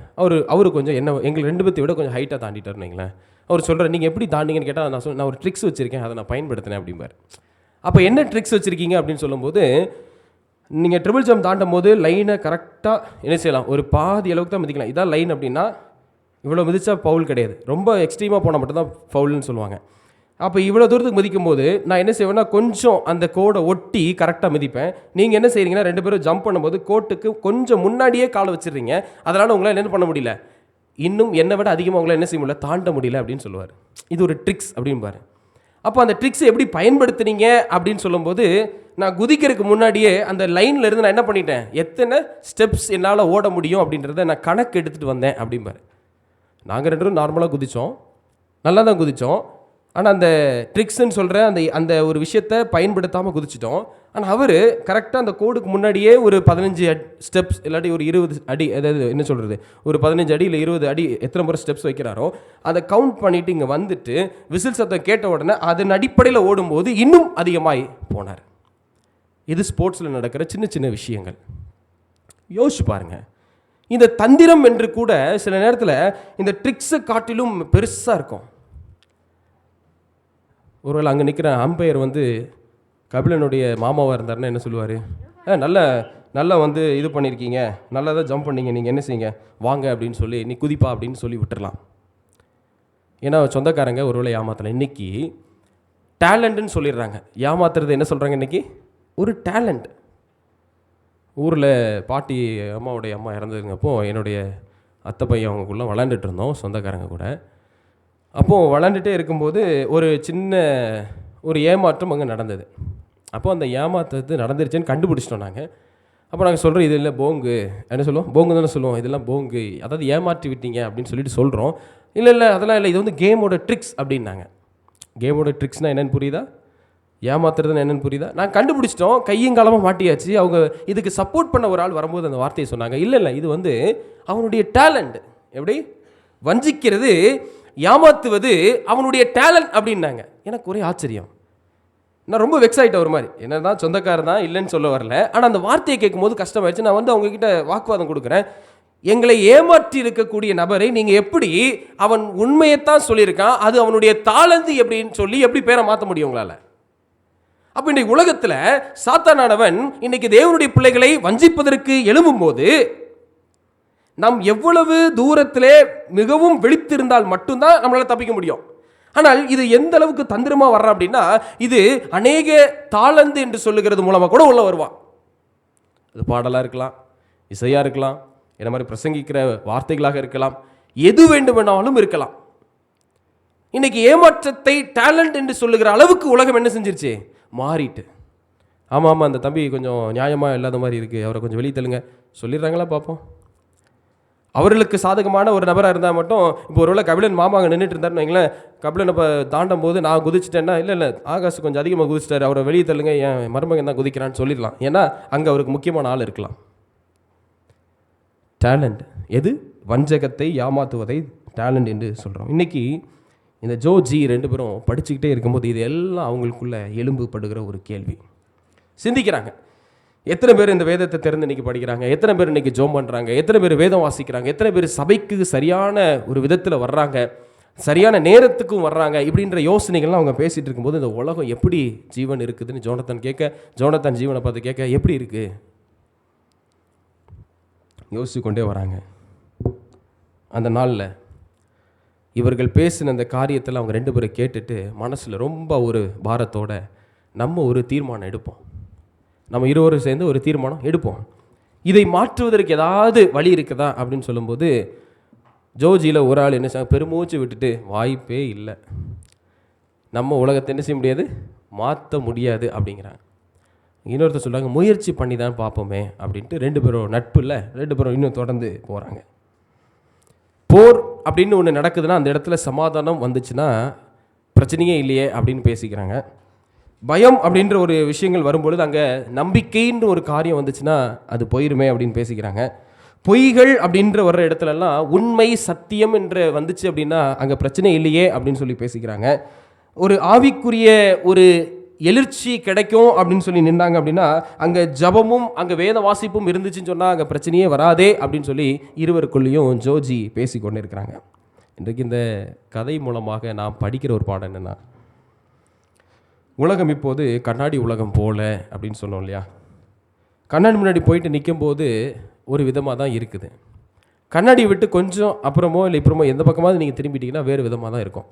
அவரு கொஞ்சம் எங்கள் 2 பேர்த்தை விட கொஞ்சம் ஹைட்டாக தாண்டிட்டாருன்னு வைங்களேன். அவர் சொல்கிறார், நீங்கள் எப்படி தாண்டிங்கன்னு கேட்டால் நான் ஒரு ட்ரிக்ஸ் வச்சுருக்கேன், அதை நான் பயன்படுத்தினேன் அப்படிம்பார். அப்போ என்ன ட்ரிக்ஸ் வச்சுருக்கீங்க அப்படின்னு சொல்லும்போது, நீங்கள் ட்ரிபிள் ஜம்ப் தாண்டும் போது லைனை கரெக்டாக என்ன செய்யலாம், ஒரு பாதி அளவுக்கு தான் மிதிக்கலாம். இதான் லைன் அப்படின்னா இவ்வளோ மிதிச்சா ஃபவுல் கிடையாது, ரொம்ப எக்ஸ்ட்ரீமாக போனால் மட்டும்தான் ஃபவுல்னு சொல்லுவாங்க. அப்போ இவ்வளோ தூரத்துக்கு மிதிக்கும்போது நான் என்ன செய்வேன்னா, கொஞ்சம் அந்த கோடை ஒட்டி கரெக்டாக மிதிப்பேன். நீங்கள் என்ன செய்கிறீங்கன்னா, 2 பேரும் ஜம்ப் பண்ணும்போது கோட்டுக்கு கொஞ்சம் முன்னாடியே காலை வச்சுருங்க. அதனால் உங்களால் என்ன பண்ண முடியல, இன்னும் என்னை விட அதிகமாக உங்களால் என்ன செய்ய முடியல, தாண்ட முடியல அப்படின்னு சொல்லுவார். இது ஒரு ட்ரிக்ஸ் அப்படின்பாரு. அப்போ அந்த ட்ரிக்ஸ் எப்படி பயன்படுத்துனீங்க அப்படின்னு சொல்லும்போது, நான் குதிக்கிறதுக்கு முன்னாடியே அந்த லைனில் இருந்து நான் என்ன பண்ணிட்டேன், எத்தனை ஸ்டெப்ஸ் என்னால் ஓட முடியும் அப்படின்றத நான் கணக்கு எடுத்துகிட்டு வந்தேன் அப்படிம்பாரு. நாங்கள் 2 பேரும் நார்மலாக குதித்தோம், நல்லா தான் குதித்தோம். ஆனால் அந்த ட்ரிக்ஸ்ன்னு சொல்கிற அந்த அந்த ஒரு விஷயத்தை பயன்படுத்தாமல் குதிச்சிட்டோம். ஆனால் அவர் கரெக்டாக அந்த கோடுக்கு முன்னாடியே ஒரு 15 ஸ்டெப்ஸ் இல்லாட்டி ஒரு 20 அடி, அதாவது என்ன சொல்கிறது, ஒரு 15 அடி இல்லை 20 அடி எத்தனை முறை ஸ்டெப்ஸ் வைக்கிறாரோ அதை கவுண்ட் பண்ணிவிட்டு இங்கே வந்துட்டு விசில் சத்தம் கேட்ட உடனே அதன் அடிப்படையில் ஓடும்போது இன்னும் அதிகமாய் போனார். இது ஸ்போர்ட்ஸில் நடக்கிற சின்ன சின்ன விஷயங்கள். யோசிச்சு பாருங்கள். இந்த தந்திரம் என்று கூட சில நேரத்தில் இந்த ட்ரிக்ஸை காட்டிலும் பெருசாக இருக்கும். ஒருவேளை அங்கே நிற்கிற அம்பையர் கபிலனுடைய மாமாவாக இருந்தாருன்னா என்ன சொல்லுவார்? நல்லா இது பண்ணியிருக்கீங்க, நல்லா தான் ஜம்ப் பண்ணீங்க, நீங்கள் என்ன செய்யுங்க வாங்க அப்படின்னு சொல்லி நீ குதிப்பா அப்படின்னு சொல்லி விட்டுடலாம். ஏன்னா சொந்தக்காரங்க ஒருவேளை ஏமாத்தலாம். இன்றைக்கி டேலண்ட்டுன்னு சொல்லிடுறாங்க. ஏமாத்துறது என்ன சொல்கிறாங்க இன்றைக்கி? ஒரு டேலண்ட். ஊரில் பாட்டி அம்மாவுடைய அம்மா இறந்ததுங்கப்போ என்னுடைய அத்தை பையன் அவங்களுக்குள்ளே விளாண்டுட்டு இருந்தோம் சொந்தக்காரங்க கூட. அப்போது விளாண்டுட்டே இருக்கும்போது ஒரு சின்ன ஒரு ஏமாற்றம் அங்கே நடந்தது. அப்போது அந்த ஏமாற்றத்து நடந்துருச்சுன்னு கண்டுபிடிச்சிட்டோம் நாங்கள். அப்போ நாங்கள் சொல்கிறோம், இது இல்லை போங்கு, என்ன சொல்லுவோம், போங்கு தானே சொல்லுவோம், இதெல்லாம் போங்கு, அதாவது ஏமாற்றி விட்டீங்க அப்படின்னு சொல்லிட்டு சொல்கிறோம். இல்லை அதெல்லாம் இல்லை, இது கேமோட ட்ரிக்ஸ் அப்படின்னாங்க. கேமோட ட்ரிக்ஸ்னால் என்னென்னு புரியுதா? ஏமாத்துறதுன்னு என்னென்னு புரியுதா? நாங்கள் கண்டுபிடிச்சிட்டோம், கையும் காலமாக மாட்டியாச்சு. அவங்க இதுக்கு சப்போர்ட் பண்ண ஒரு ஆள் வரும்போது அந்த வார்த்தையை சொன்னாங்க, இல்லை இது அவனுடைய டேலண்ட். எப்படி வஞ்சிக்கிறது, ஏமாத்துவது அவனுடைய டேலண்ட் அப்படின்னாங்க. எனக்கு ஒரே ஆச்சரியம். நான் ரொம்ப வெக்ஸ் ஆகிட்டேன் ஒரு மாதிரி. என்ன தான் சொந்தக்காரர் தான், இல்லைன்னு சொல்ல வரல. ஆனால் அந்த வார்த்தையை கேட்கும்போது கஷ்டமாயிடுச்சு. நான் அவங்கக்கிட்ட வாக்குவாதம் கொடுக்குறேன். எங்களை ஏமாற்றி இருக்கக்கூடிய நபரை நீங்கள் எப்படி, அவன் உண்மையைத்தான் சொல்லியிருக்கான், அது அவனுடைய தாளந்து எப்படின்னு சொல்லி எப்படி பேரை மாற்ற முடியும் உங்களால்? அப்போ இன்றைக்கு உலகத்தில் சாத்தானானவன் இன்னைக்கு தேவனுடைய பிள்ளைகளை வஞ்சிப்பதற்கு எழும்பும் போது நாம் எவ்வளவு தூரத்திலே மிகவும் விழித்திருந்தால் மட்டும்தான் நம்மளால் தப்பிக்க முடியும். ஆனால் இது எந்த அளவுக்கு தந்திரமாக வர்றான் அப்படின்னா, இது அநேக தாளந்து என்று சொல்லுகிறது மூலமாக கூட உள்ள வருவான். அது பாடலாக இருக்கலாம், இசையாக இருக்கலாம், என்ன மாதிரி பிரசங்கிக்கிற வார்த்தைகளாக இருக்கலாம், எது வேண்டுமென்னாலும் இருக்கலாம். இன்னைக்கு ஏமாற்றத்தை டேலண்ட் என்று சொல்லுகிற அளவுக்கு உலகம் என்ன செஞ்சிருச்சு, மாறிட்டு. ஆமாம் அந்த தம்பி கொஞ்சம் நியாயமாக இல்லாத மாதிரி இருக்குது, அவரை கொஞ்சம் வெளியே தள்ளுங்க சொல்லிடுறாங்களா பார்ப்போம். அவர்களுக்கு சாதகமான ஒரு நபராக இருந்தால் மட்டும், இப்போ ஒருவேளை கபிலன் மாமா அங்கே நின்றுட்டு இருந்தாருன்னு வைங்களேன், கபிலன் இப்போ தாண்டும் போது நான் குதிச்சிட்டேன்னா, இல்லை ஆகாஷ் கொஞ்சம் அதிகமாக குதிச்சிட்டாரு, அவரை வெளியே தள்ளுங்க, என் மருமகன் தான் குதிக்கிறான்னு சொல்லிடலாம். ஏன்னா அங்கே அவருக்கு முக்கியமான ஆள் இருக்கலாம். டேலண்ட் எது? வஞ்சகத்தை ஏமாற்றுவதை டேலண்ட் என்று சொல்கிறோம். இன்றைக்கி இந்த ஜோஜி 2 பேரும் படிச்சுக்கிட்டே இருக்கும்போது இது எல்லாம் அவங்களுக்குள்ள எலும்புப்படுகிற ஒரு கேள்வி. சிந்திக்கிறாங்க, எத்தனை பேர் இந்த வேதத்தை திறந்து இன்றைக்கி படிக்கிறாங்க, எத்தனை பேர் இன்றைக்கி ஜோம் பண்ணுறாங்க, எத்தனை பேர் வேதம் வாசிக்கிறாங்க, எத்தனை பேர் சபைக்கு சரியான ஒரு விதத்தில் வர்றாங்க, சரியான நேரத்துக்கும் வர்றாங்க, இப்படின்ற யோசனைகள்லாம் அவங்க பேசிகிட்டு இருக்கும்போது இந்த உலகம் எப்படி ஜீவன் இருக்குதுன்னு ஜோனத்தான் ஜீவனை பார்த்து கேட்க, எப்படி இருக்குது யோசிச்சு கொண்டே வராங்க. அந்த நாளில் இவர்கள் பேசின அந்த காரியத்தில் அவங்க 2 பேரும் கேட்டுட்டு மனசில் ரொம்ப ஒரு பாரத்தோட நம்ம ஒரு தீர்மானம் எடுப்போம், நம்ம இருவரும் சேர்ந்து ஒரு தீர்மானம் எடுப்போம், இதை மாற்றுவதற்கு ஏதாவது வழி இருக்குதா அப்படின்னு சொல்லும்போது ஜோஜியில் ஒரு ஆள் என்ன செய்ய, பெருமூச்சு விட்டுட்டு, வாய்ப்பே இல்லை, நம்ம உலகத்தை என்ன செய்ய முடியாது, மாற்ற முடியாது அப்படிங்கிறாங்க. இன்னொருத்தர் சொல்கிறாங்க, முயற்சி பண்ணி தான் பார்ப்போமே அப்படின்ட்டு. 2 பேரும் நட்பு இல்லை, 2 பேரும் இன்னும் தொடர்ந்து போகிறாங்க. போர் அப்படின்னு ஒன்று நடக்குதுன்னா அந்த இடத்துல சமாதானம் வந்துச்சுன்னா பிரச்சனையே இல்லையே அப்படின்னு பேசிக்கிறாங்க. பயம் அப்படின்ற ஒரு விஷயங்கள் வரும்பொழுது அங்கே நம்பிக்கைன்ற ஒரு காரியம் வந்துச்சுன்னா அது போயிருமே அப்படின்னு பேசிக்கிறாங்க. பொய்கள் அப்படின்ற வர்ற இடத்துலலாம் உண்மை சத்தியம் என்று வந்துச்சு அப்படின்னா அங்கே பிரச்சனை இல்லையே அப்படின்னு சொல்லி பேசிக்கிறாங்க. ஒரு ஆவிக்குரிய ஒரு எழுச்சி கிடைக்கும் அப்படின்னு சொல்லி நின்றாங்க அப்படின்னா அங்கே ஜபமும் அங்கே வேத வாசிப்பும் இருந்துச்சுன்னு சொன்னால் அங்கே பிரச்சனையே வராதே அப்படின்னு சொல்லி இருவருக்குள்ளேயும் ஜோஜி பேசி கொண்டு இருக்கிறாங்க. இன்றைக்கு இந்த கதை மூலமாக நான் படிக்கிற ஒரு பாடம் என்னென்னா, உலகம் இப்போது கண்ணாடி உலகம் போல அப்படின்னு சொன்னோம் இல்லையா. கண்ணாடி முன்னாடி போயிட்டு நிற்கும்போது ஒரு விதமாக தான் இருக்குது. கண்ணாடி விட்டு கொஞ்சம் அப்புறமோ இல்லை இப்பறமோ எந்த பக்கமாவது நீங்கள் திரும்பிட்டீங்கன்னா வேறு விதமாக தான் இருக்கும்.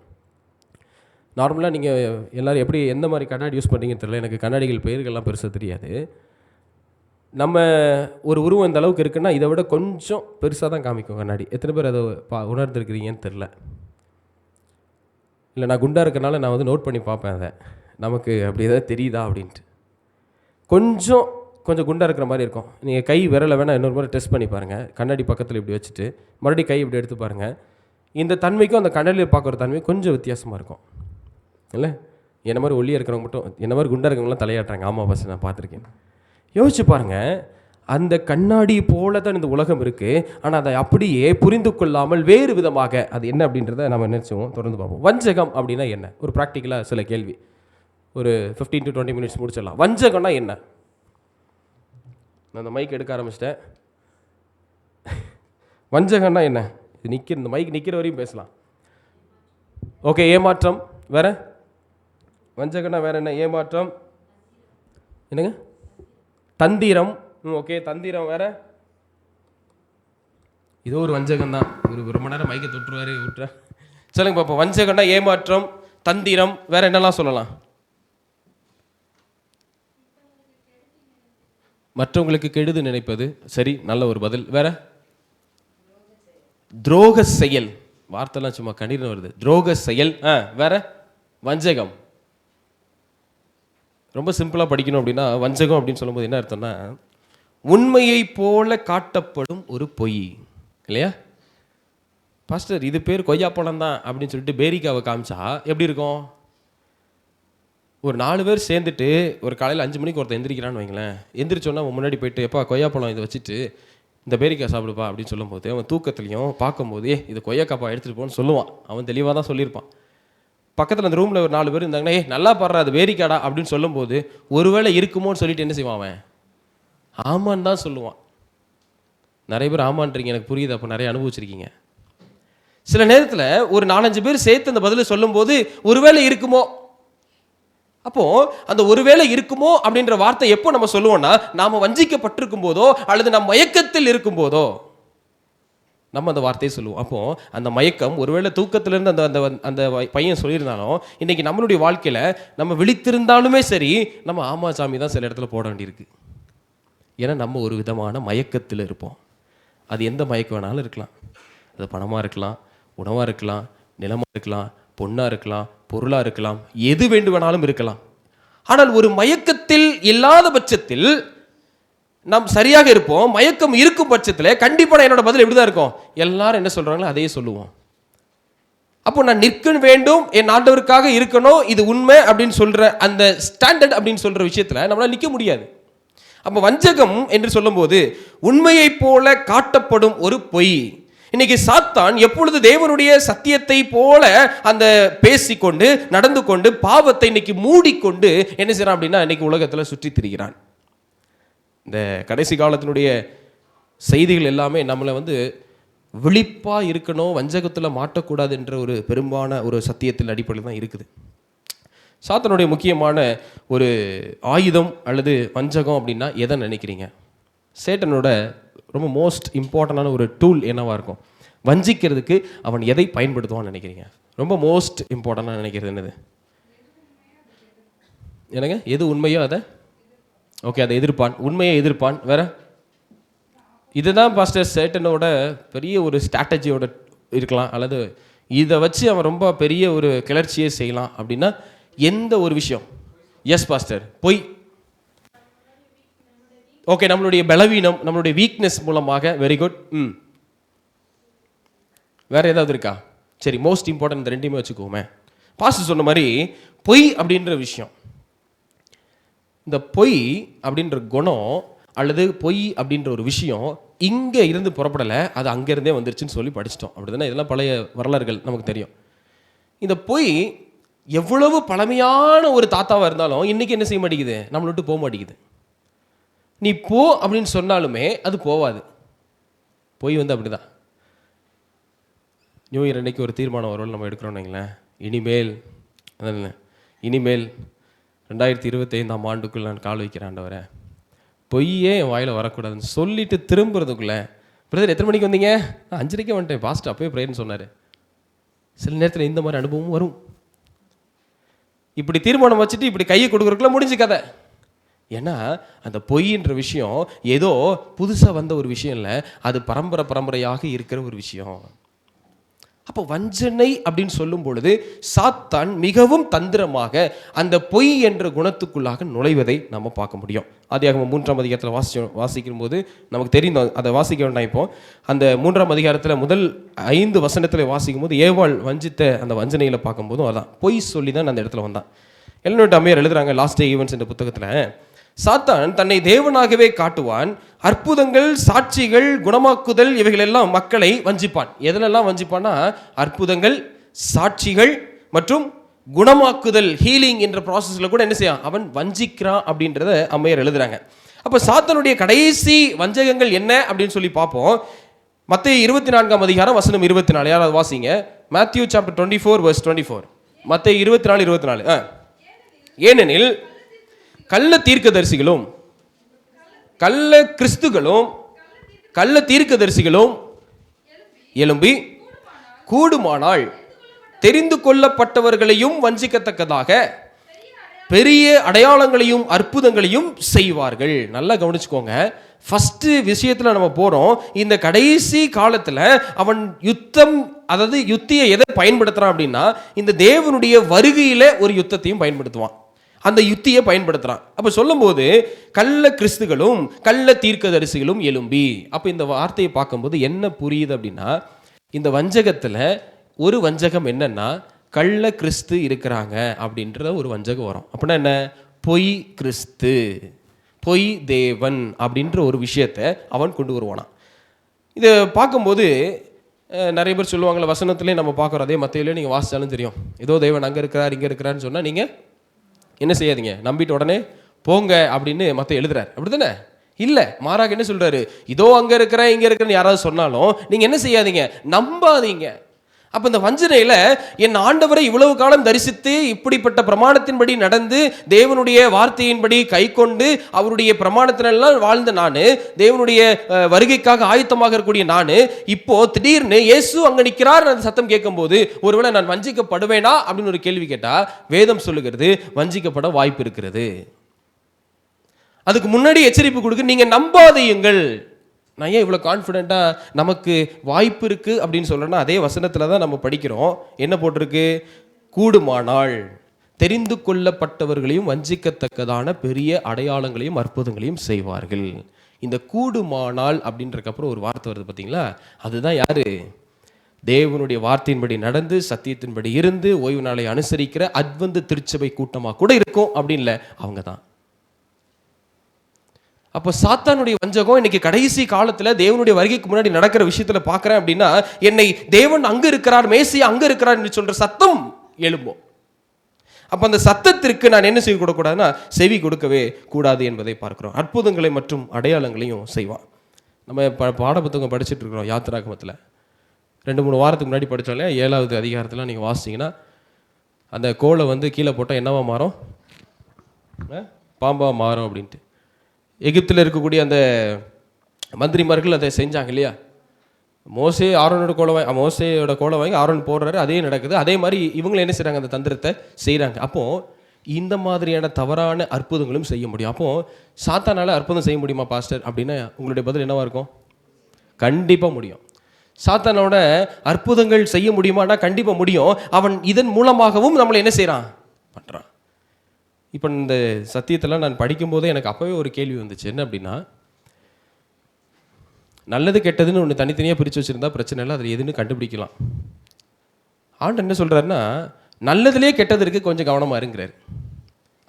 நார்மலாக நீங்கள் எல்லோரும் எப்படி எந்த மாதிரி கண்ணாடி யூஸ் பண்ணுறீங்கன்னு தெரியல, எனக்கு கண்ணாடிகள் பெயர்கள்லாம் பெருசாக தெரியாது. நம்ம ஒரு உருவம் இந்த அளவுக்கு இருக்குன்னா இதை விட கொஞ்சம் பெருசாக தான் காமிக்கும் கண்ணாடி. எத்தனை பேர் அதை உணர்ந்துருக்கிறீங்கன்னு தெரில. இல்லை நான் குண்டாக இருக்கனால நான் நோட் பண்ணி பார்ப்பேன், அதை நமக்கு அப்படி எதாவது தெரியுதா அப்படின்ட்டு. கொஞ்சம் குண்டாக இருக்கிற மாதிரி இருக்கும். நீங்கள் கை விரலை வேணால் இன்னொரு மாதிரி டெஸ்ட் பண்ணி பாருங்கள். கண்ணாடி பக்கத்தில் இப்படி வச்சுட்டு மறுபடியும் கை இப்படி எடுத்து பாருங்கள். இந்த தன்மைக்கும் அந்த கண்ணாடியில் பார்க்குற தன்மைக்கும் கொஞ்சம் வித்தியாசமாக இருக்கும். இல்லை? என்ன மாதிரி ஒல்லியாக இருக்கிறவங்க மட்டும், என்ன மாதிரி குண்டாக இருக்கிறவங்களாம் தலையாட்டுறாங்க. ஆமாம் பஸ், நான் பார்த்துருக்கேன். யோசிச்சு பாருங்கள், அந்த கண்ணாடி போல தான் இந்த உலகம் இருக்குது. ஆனால் அதை அப்படியே புரிந்து கொள்ளாமல் வேறு விதமாக அது என்ன அப்படின்றத நம்ம நினச்சுவோம். தொடர்ந்து பார்ப்போம். வஞ்சகம் அப்படின்னா என்ன? ஒரு ப்ராக்டிக்கலாக சில கேள்வி, ஒரு 15 to 20 minutes முடிச்சிடலாம். வஞ்சகம்னா என்ன? நான் அந்த மைக் எடுக்க ஆரம்பிச்சிட்டேன். வஞ்சகம்னா என்ன? இது இந்த மைக் நிற்கிற வரையும் பேசலாம். ஓகே, ஏமாற்றம். வேற? வஞ்சகம்னா வேற என்ன? ஏமாற்றம். என்னங்க? தந்திரம். ஓகே, தந்திரம். வேற? இதோ ஒரு வஞ்சகம் தான். ஒரு மணி நேரம் மைக்கை தொட்டுருவாரு விட்டுற. சொல்லுங்க பாப்போம். வஞ்சகம்னா ஏமாற்றம், தந்திரம். வேற என்னெல்லாம் சொல்லலாம்? மற்றவங்களுக்கு கெடுது நினைப்பது. சரி, நல்ல ஒரு பதில். வேற? துரோக செயல். வார்த்தைலாம் சும்மா கண்ணீர் வருது. துரோக செயல். வேற? வஞ்சகம். ரொம்ப சிம்பிளாக படிக்கணும் அப்படின்னா, வஞ்சகம் அப்படின்னு சொல்லும்போது என்ன அர்த்தம்னா, உண்மையை போல காட்டப்படும் ஒரு பொய். இல்லையா பாஸ்டர்? இது பேர் கொய்யாப்பழம் தான் அப்படின்னு சொல்லிட்டு பேரிக்காவை காமிச்சா எப்படி இருக்கும்? ஒரு 4 பேர் சேர்ந்துட்டு ஒரு காலையில் 5 மணிக்கு ஒருத்தர் எந்திரிக்கிறான்னு வைங்களேன். எந்திரிச்சோன்னா அவன் முன்னாடி போயிட்டு, எப்பா கொய்யாப்பழம் இதை வச்சுட்டு இந்த பேரிக்காய் சாப்பிடுப்பா அப்படின்னு சொல்லும்போது, அவன் தூக்கத்துலையும் பார்க்கும்போதே இது கொய்யாக்காப்பா எடுத்துகிட்டு போன்னு சொல்லுவான். அவன் தெளிவாக தான் சொல்லியிருப்பான். பக்கத்தில் அந்த ரூமில் ஒரு 4 பேர் இருந்தாங்கன்னா, நல்லா பாடுறா அது பேரிக்காடா அப்படின்னு சொல்லும்போது, ஒருவேளை இருக்குமோன்னு சொல்லிட்டு என்ன செய்வான் அவன்? ஆமான்னு தான் சொல்லுவான். நிறைய பேர் ஆமான்றீங்க, எனக்கு புரியுது. அப்போ நிறைய அனுபவிச்சிருக்கீங்க. சில நேரத்தில் ஒரு 4-5 பேர் சேர்த்து அந்த பதிலை சொல்லும்போது ஒருவேளை இருக்குமோ. அப்போ அந்த ஒருவேளை இருக்குமோ அப்படின்ற வார்த்தை எப்போ நம்ம சொல்லுவோம்னா, நாம வஞ்சிக்கப்பட்டிருக்கும் போதோ அல்லது நம் மயக்கத்தில் இருக்கும் போதோ நம்ம அந்த வார்த்தையை சொல்லுவோம். அப்போ அந்த மயக்கம், ஒருவேளை தூக்கத்திலிருந்து அந்த அந்த பையன் சொல்லியிருந்தாலும், இன்னைக்கு நம்மளுடைய வாழ்க்கையில நம்ம விழித்திருந்தாலுமே சரி, நம்ம ஆமா சாமி தான் சில இடத்துல போட வேண்டியிருக்கு. ஏன்னா நம்ம ஒரு விதமான மயக்கத்தில் இருப்போம். அது எந்த மயக்கம் வேணாலும் இருக்கலாம். அது பணமாக இருக்கலாம், உணவாக இருக்கலாம், நிலமாக இருக்கலாம், பொண்ணாக இருக்கலாம், பொருளாக இருக்கலாம், எது வேண்டுமானாலும் இருக்கலாம். ஆனால் ஒரு மயக்கத்தில் இல்லாத பட்சத்தில் நாம் சரியாக இருப்போம். மயக்கம் இருக்கும் பட்சத்தில் கண்டிப்பாக என்னோட பதில் எப்படி தான் இருக்கும்? எல்லாரும் என்ன சொல்கிறாங்களோ அதையே சொல்லுவோம். அப்போ நான் நிற்க வேண்டும், என் ஆண்டவருக்காக இருக்கணும், இது உண்மை அப்படின்னு சொல்கிற அந்த ஸ்டாண்டர்ட் அப்படின்னு சொல்கிற விஷயத்தில் நம்மளால் நிற்க முடியாது. அப்போ வஞ்சகம் என்று சொல்லும்போது உண்மையை போல காட்டப்படும் ஒரு பொய். இன்னைக்கு சாத்தான் எப்பொழுது தேவனுடைய சத்தியத்தை போல அந்த பேசிக்கொண்டு நடந்து கொண்டு பாவத்தை இன்னைக்கு மூடிக்கொண்டு என்ன செய்யறான் அப்படின்னா, இன்னைக்கு உலகத்தில் சுற்றி திரிகிறான். இந்த கடைசி காலத்தினுடைய செய்திகள் எல்லாமே நம்மளை விழிப்பாக இருக்கணும், வஞ்சகத்தில் மாட்டக்கூடாது என்ற ஒரு பெரும்பான ஒரு சத்தியத்தின் அடிப்படையில் தான் இருக்குது. சாத்தனுடைய முக்கியமான ஒரு ஆயுதம் அல்லது வஞ்சகம் அப்படின்னா எதை நினைக்கிறீங்க? சேட்டனோட ரொம்ப மோஸ்ட் இம்பார்ட்டண்டான ஒரு டூல் என்னவாக இருக்கும்? வஞ்சிக்கிறதுக்கு அவன் எதை பயன்படுத்துவான்னு நினைக்கிறீங்க? ரொம்ப மோஸ்ட் இம்பார்ட்டண்டாக நினைக்கிறது என்னது? என்னங்க? எது உண்மையோ அதை ஓகே அதை எதிர்ப்பான், உண்மையை எதிர்ப்பான். வேற? இதுதான் பாஸ்டர் சேட்டனோட பெரிய ஒரு ஸ்ட்ராட்டஜியோட இருக்கலாம், அல்லது இதை வச்சு அவன் ரொம்ப பெரிய ஒரு கிளர்ச்சியை செய்யலாம். அப்படின்னா எந்த ஒரு விஷயம்? எஸ் பாஸ்டர், பொய். ஓகே, நம்மளுடைய பலவீனம், நம்மளுடைய வீக்னஸ் மூலமாக. Very good. வேற ஏதாவது இருக்கா? சரி, மோஸ்ட் இம்பார்ட்டன்ட் இந்த ரெண்டையுமே வச்சுக்கோமே. பாஸ்டர் சொன்ன மாதிரி பொய் அப்படின்ற விஷயம், இந்த பொய் அப்படின்ற குணம் அல்லது பொய் அப்படின்ற ஒரு விஷயம் இங்கே இருந்து புறப்படலை, அது அங்கேருந்தே வந்துருச்சுன்னு சொல்லி படிச்சிட்டோம். அப்படி தானே? இதெல்லாம் பழைய வரலாறுகள் நமக்கு தெரியும். இந்த பொய் எவ்வளவு பழமையான ஒரு தாத்தாவாக இருந்தாலும் இன்னைக்கு என்ன செய்ய மாட்டேங்குது? நம்மளை விட்டு போக மாட்டேங்குது. நீ போ அப்படின்னு சொன்னாலுமே அது போவாது. பொய் அப்படிதான். நியூ இயர் அன்னைக்கு ஒரு தீர்மானம் வரும்னு நம்ம எடுக்கிறோம் வைங்களேன். இனிமேல் 2025 ஆண்டுக்குள் நான் கால் வைக்கிறேன் ஆண்டவரே, பொய்யே என் வாயில் வரக்கூடாதுன்னு சொல்லிட்டு திரும்புறதுக்குள்ள, பிரதர் எத்தனை மணிக்கு வந்தீங்க? 5:30 வந்துட்டேன் பாஸ்டர், அப்போயே ப்ரேயர்னு சொன்னார். சில நேரத்தில் இந்த மாதிரி அனுபவம் வரும். இப்படி தீர்மானம் வச்சுட்டு இப்படி கையை கொடுக்குறதுக்குள்ள முடிஞ்சு கதை. ஏன்னா அந்த பொய்ன்ற விஷயம் ஏதோ புதுசாக வந்த ஒரு விஷயம் இல்லை, அது பரம்பரையாக இருக்கிற ஒரு விஷயம். அப்போ வஞ்சனை அப்படின்னு சொல்லும் பொழுது சாத்தான் மிகவும் தந்திரமாக அந்த பொய் என்ற குணத்துக்குள்ளாக நுழைவதை நம்ம பார்க்க முடியும். ஆதியாகமம் 3ஆம் அதிகாரத்தில் வாசிக்கும் போது நமக்கு தெரியும், அதை வாசிக்க வேண்டாம். இப்போ அந்த 3ஆம் அதிகாரத்தில் முதல் 5 வசனத்தில் வாசிக்கும் போது ஏவாள் வஞ்சித்த அந்த வஞ்சனையில் பார்க்கும்போதும் அதான் பொய் சொல்லி தான் அந்த இடத்துல வந்தான். எல்னோட் அம்மையார் எழுதுறாங்க லாஸ்ட் டே ஈவெண்ட்ஸ் என்ற புத்தகத்தில், சாத்தான் தன்னை தேவனாகவே காட்டுவான், அற்புதங்கள், சாட்சிகள், குணமாக்குதல் இவைகளெல்லாம் மக்களை வஞ்சிப்பான். எதிலெல்லாம் வஞ்சிப்பான்னா அற்புதங்கள், சாட்சிகள் மற்றும் குணமாக்குதல், ஹீலிங் என்ற ப்ராசஸில் கூட என்ன செய்யான், அவன் வஞ்சிக்கிறான் அப்படின்றத அம்மையார் எழுதுறாங்க. அப்போ சாத்தானுடைய கடைசி வஞ்சகங்கள் என்ன அப்படின்னு சொல்லி பார்ப்போம். மத்தேயு 24ஆம் அதிகாரம் வசனம் 24, யாராவது வாசிங்க. Matthew chapter 24 verse 24. மத்தேயு 24. ஏனெனில் கள்ள தீர்க்கதரிசிகளும் கள்ள கிறிஸ்துகளும் கள்ள தீர்க்கதரிசிகளும் எழும்பி கூடுமானால் தெரிந்து கொள்ளப்பட்டவர்களையும் வஞ்சிக்கத்தக்கதாக பெரிய அடையாளங்களையும் அற்புதங்களையும் செய்வார்கள். நல்லா கவனிச்சுக்கோங்க. ஃபர்ஸ்ட் விஷயத்துல நம்ம போறோம். இந்த கடைசி காலத்துல அவன் யுத்தம், அதாவது யுத்தியை எதை பயன்படுத்துறான் அப்படின்னா இந்த தேவனுடைய வருகையில ஒரு யுத்தத்தையும் பயன்படுத்துவான், அந்த யுத்தியை பயன்படுத்துறான். அப்ப சொல்லும்போது கள்ள கிறிஸ்துகளும் கள்ள தீர்க்கதரிசிகளும் எழும்பி, அப்ப இந்த வார்த்தையை பார்க்கும்போது என்ன புரியுது அப்படின்னா இந்த வஞ்சகத்துல ஒரு வஞ்சகம் என்னன்னா கள்ள கிறிஸ்து இருக்கிறாங்க அப்படின்ற ஒரு வஞ்சகம் வரும். அப்படின்னா என்ன, பொய் கிறிஸ்து, பொய் தேவன் அப்படின்ற ஒரு விஷயத்தை அவன் கொண்டு வருவானா. இதை பார்க்கும்போது நிறைய பேர் சொல்லுவாங்களே, வசனத்திலே நம்ம பார்க்குறோம், அதே மத்தையிலே நீங்கள் வாசிச்சாலும் தெரியும், ஏதோ தேவன் அங்கே இருக்கிறார் இங்கே இருக்கிறான்னு சொன்னால் நீங்கள் என்ன செய்யாதீங்க, நம்பிட்டு உடனே போங்க அப்படின்னு மத்த எழுதுறாரு. அப்படித்தானே? இல்லை, மாறாக என்ன சொல்றாரு, இதோ அங்கே இருக்கிறேன் இங்கே இருக்கிறேன்னு யாராவது சொன்னாலும் நீங்கள் என்ன செய்யாதீங்க, நம்பாதீங்க. அப்போ இந்த வஞ்சனையில் என் ஆண்டவரை இவ்வளவு காலம் தரிசித்து இப்படிப்பட்ட பிரமாணத்தின்படி நடந்து தேவனுடைய வார்த்தையின்படி கை கொண்டு அவருடைய பிரமாணத்தினெல்லாம் வாழ்ந்த நான், தேவனுடைய வருகைக்காக ஆயத்தமாக இருக்கக்கூடிய நான், இப்போ திடீர்னு இயேசு அங்கே நிற்கிறார் அந்த சத்தம் கேட்கும்போது ஒருவேளை நான் வஞ்சிக்கப்படுவேனா அப்படின்னு ஒரு கேள்வி கேட்டால் வேதம் சொல்லுகிறது வஞ்சிக்கப்பட வாய்ப்பு இருக்கிறது. அதுக்கு முன்னாடி எச்சரிப்பு கொடுக்க, நீங்கள் நம்பாதீங்கள். நான் ஏன் இவ்வளோ கான்ஃபிடென்ட்டாக நமக்கு வாய்ப்பு இருக்குது அப்படின்னு சொல்கிறேன்னா அதே வசனத்தில் தான் நம்ம படிக்கிறோம். என்ன போட்டிருக்கு, கூடுமானால் தெரிந்து கொள்ளப்பட்டவர்களையும் வஞ்சிக்கத்தக்கதான பெரிய அடையாளங்களையும் அற்புதங்களையும் செய்வார்கள். இந்த கூடுமானால் அப்படின்றக்கப்புறம் ஒரு வார்த்தை வருது பார்த்தீங்களா, அதுதான் யாரு, தேவனுடைய வார்த்தையின்படி நடந்து சத்தியத்தின்படி இருந்து ஓய்வு நாளை அனுசரிக்கிற அட்வென்ட் திருச்சபை கூட்டமாக கூட இருக்கும் அப்படின்னு இல்லை, அவங்க தான். அப்போ சாத்தானுடைய வஞ்சகம் இன்னைக்கு கடைசி காலத்தில் தேவனுடைய வருகைக்கு முன்னாடி நடக்கிற விஷயத்துல பார்க்குறேன் அப்படின்னா, என்னை தேவன் அங்கே இருக்கிறார், மேசியா அங்கே இருக்கிறார் என்று சொல்ற சத்தம் எழும்பும். அப்போ அந்த சத்தத்திற்கு நான் என்ன செய்ய கூடாதுன்னா செவி கொடுக்கவே கூடாது என்பதை பார்க்கிறோம். அற்புதங்களை மற்றும் அடையாளங்களையும் செய்வான். நம்ம பாட புத்தகம் படிச்சுட்டு இருக்கிறோம் யாத்திராகமத்தில். 2-3 வாரத்துக்கு முன்னாடி படித்தாலே 7வது அதிகாரத்தில் நீங்கள் வாசிங்கன்னா அந்த கோலை கீழே போட்டால் என்னவா மாறும், பாம்பா மாறும் அப்படின்ட்டு. எகிப்தில் இருக்கக்கூடிய அந்த மந்திரிமார்கள் அதை செஞ்சாங்க இல்லையா, மோசையோட கோலை வாங்கி ஆரோன் போடுறாரு, அதே நடக்குது. அதே மாதிரி இவங்களும் என்ன செய்கிறாங்க, அந்த தந்திரத்தை செய்கிறாங்க. அப்போது இந்த மாதிரியான தவறான அற்புதங்களும் செய்ய முடியும். அப்போது சாத்தானால் அற்புதம் செய்ய முடியுமா பாஸ்டர் அப்படின்னா உங்களுடைய பதில் என்னவா இருக்கும், கண்டிப்பாக முடியும். சாத்தானோட அற்புதங்கள் செய்ய முடியுமானா கண்டிப்பாக முடியும். அவன் இதன் மூலமாகவும் நம்மளை என்ன செய்கிறான், பண்ணுறான். இப்போ இந்த சத்தியத்தெல்லாம் நான் படிக்கும்போதே எனக்கு அப்போவே ஒரு கேள்வி வந்துச்சு. என்ன அப்படின்னா, நல்லது கெட்டதுன்னு ஒன்று தனித்தனியாக பிரித்து வச்சுருந்தா பிரச்சனை இல்லை, அதில் எதுன்னு கண்டுபிடிக்கலாம். ஆண்டவர் என்ன சொல்கிறாருன்னா, நல்லதுலேயே கெட்டது இருக்குது, கொஞ்சம் கவனமாக இருங்கிறார்.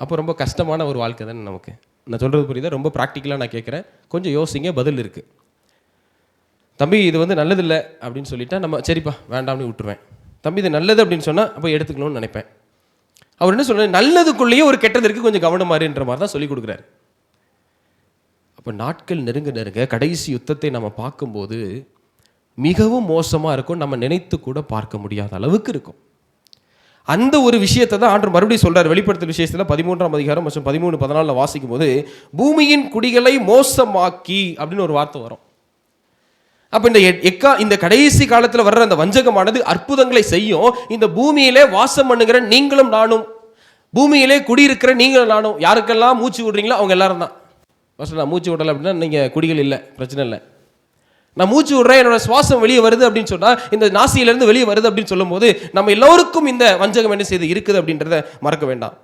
அப்போ ரொம்ப கஷ்டமான ஒரு வாழ்க்கை தானே நமக்கு. நான் சொல்கிறது புரியுதா, ரொம்ப ப்ராக்டிக்கலாக நான் கேட்குறேன், கொஞ்சம் யோசிங்க, பதில் இருக்குது. தம்பி இது நல்லதில்லை அப்படின்னு சொல்லிட்டா நம்ம சரிப்பா வேண்டாம்னு விட்டுருவேன். தம்பி இது நல்லது அப்படின்னு சொன்னால் அப்போ எடுத்துக்கணும்னு நினைப்பேன். அவர் என்ன சொல்றாரு, நல்லதுக்குள்ளேயே ஒரு கெட்டது இருக்கு, கொஞ்சம் கவனமாறுன்ற மாதிரி தான் சொல்லி கொடுக்குறாரு. அப்போ நாட்கள் நெருங்க நெருங்க கடைசி யுத்தத்தை நம்ம பார்க்கும்போது மிகவும் மோசமாக இருக்கும், நம்ம நினைத்து கூட பார்க்க முடியாத அளவுக்கு இருக்கும். அந்த ஒரு விஷயத்தை தான் ஆண்டவர் மறுபடியும் சொல்றாரு. வெளிப்படுத்தல் விசேஷத்தில் 13ஆம் அதிகாரம் மற்றும் 13-14 வாசிக்கும் போது பூமியின் குடிகளை மோசமாக்கி அப்படின்னு ஒரு வார்த்தை வரும். அப்போ இந்த கடைசி காலத்தில் வர்ற அந்த வஞ்சகமானது அற்புதங்களை செய்யும். இந்த பூமியிலே வாசம் பண்ணுகிற நீங்களும் நானும், பூமியிலே குடியிருக்கிற நீங்களும் நானும், யாருக்கெல்லாம் மூச்சு விடுறீங்களோ அவங்க எல்லாரும் தான். ஃபர்ஸ்ட் நான் மூச்சு விடலை அப்படின்னா நீங்கள் குடிகள் இல்லை, பிரச்சனை இல்லை. நான் மூச்சு விடுறேன், என்னோட சுவாசம் வெளியே வருது அப்படின்னு சொன்னால், இந்த நாசியிலேருந்து வெளியே வருது அப்படின்னு சொல்லும் போது நம்ம எல்லோருக்கும் இந்த வஞ்சகம் என்ன செய்து இருக்குது அப்படின்றத மறக்க வேண்டாம்.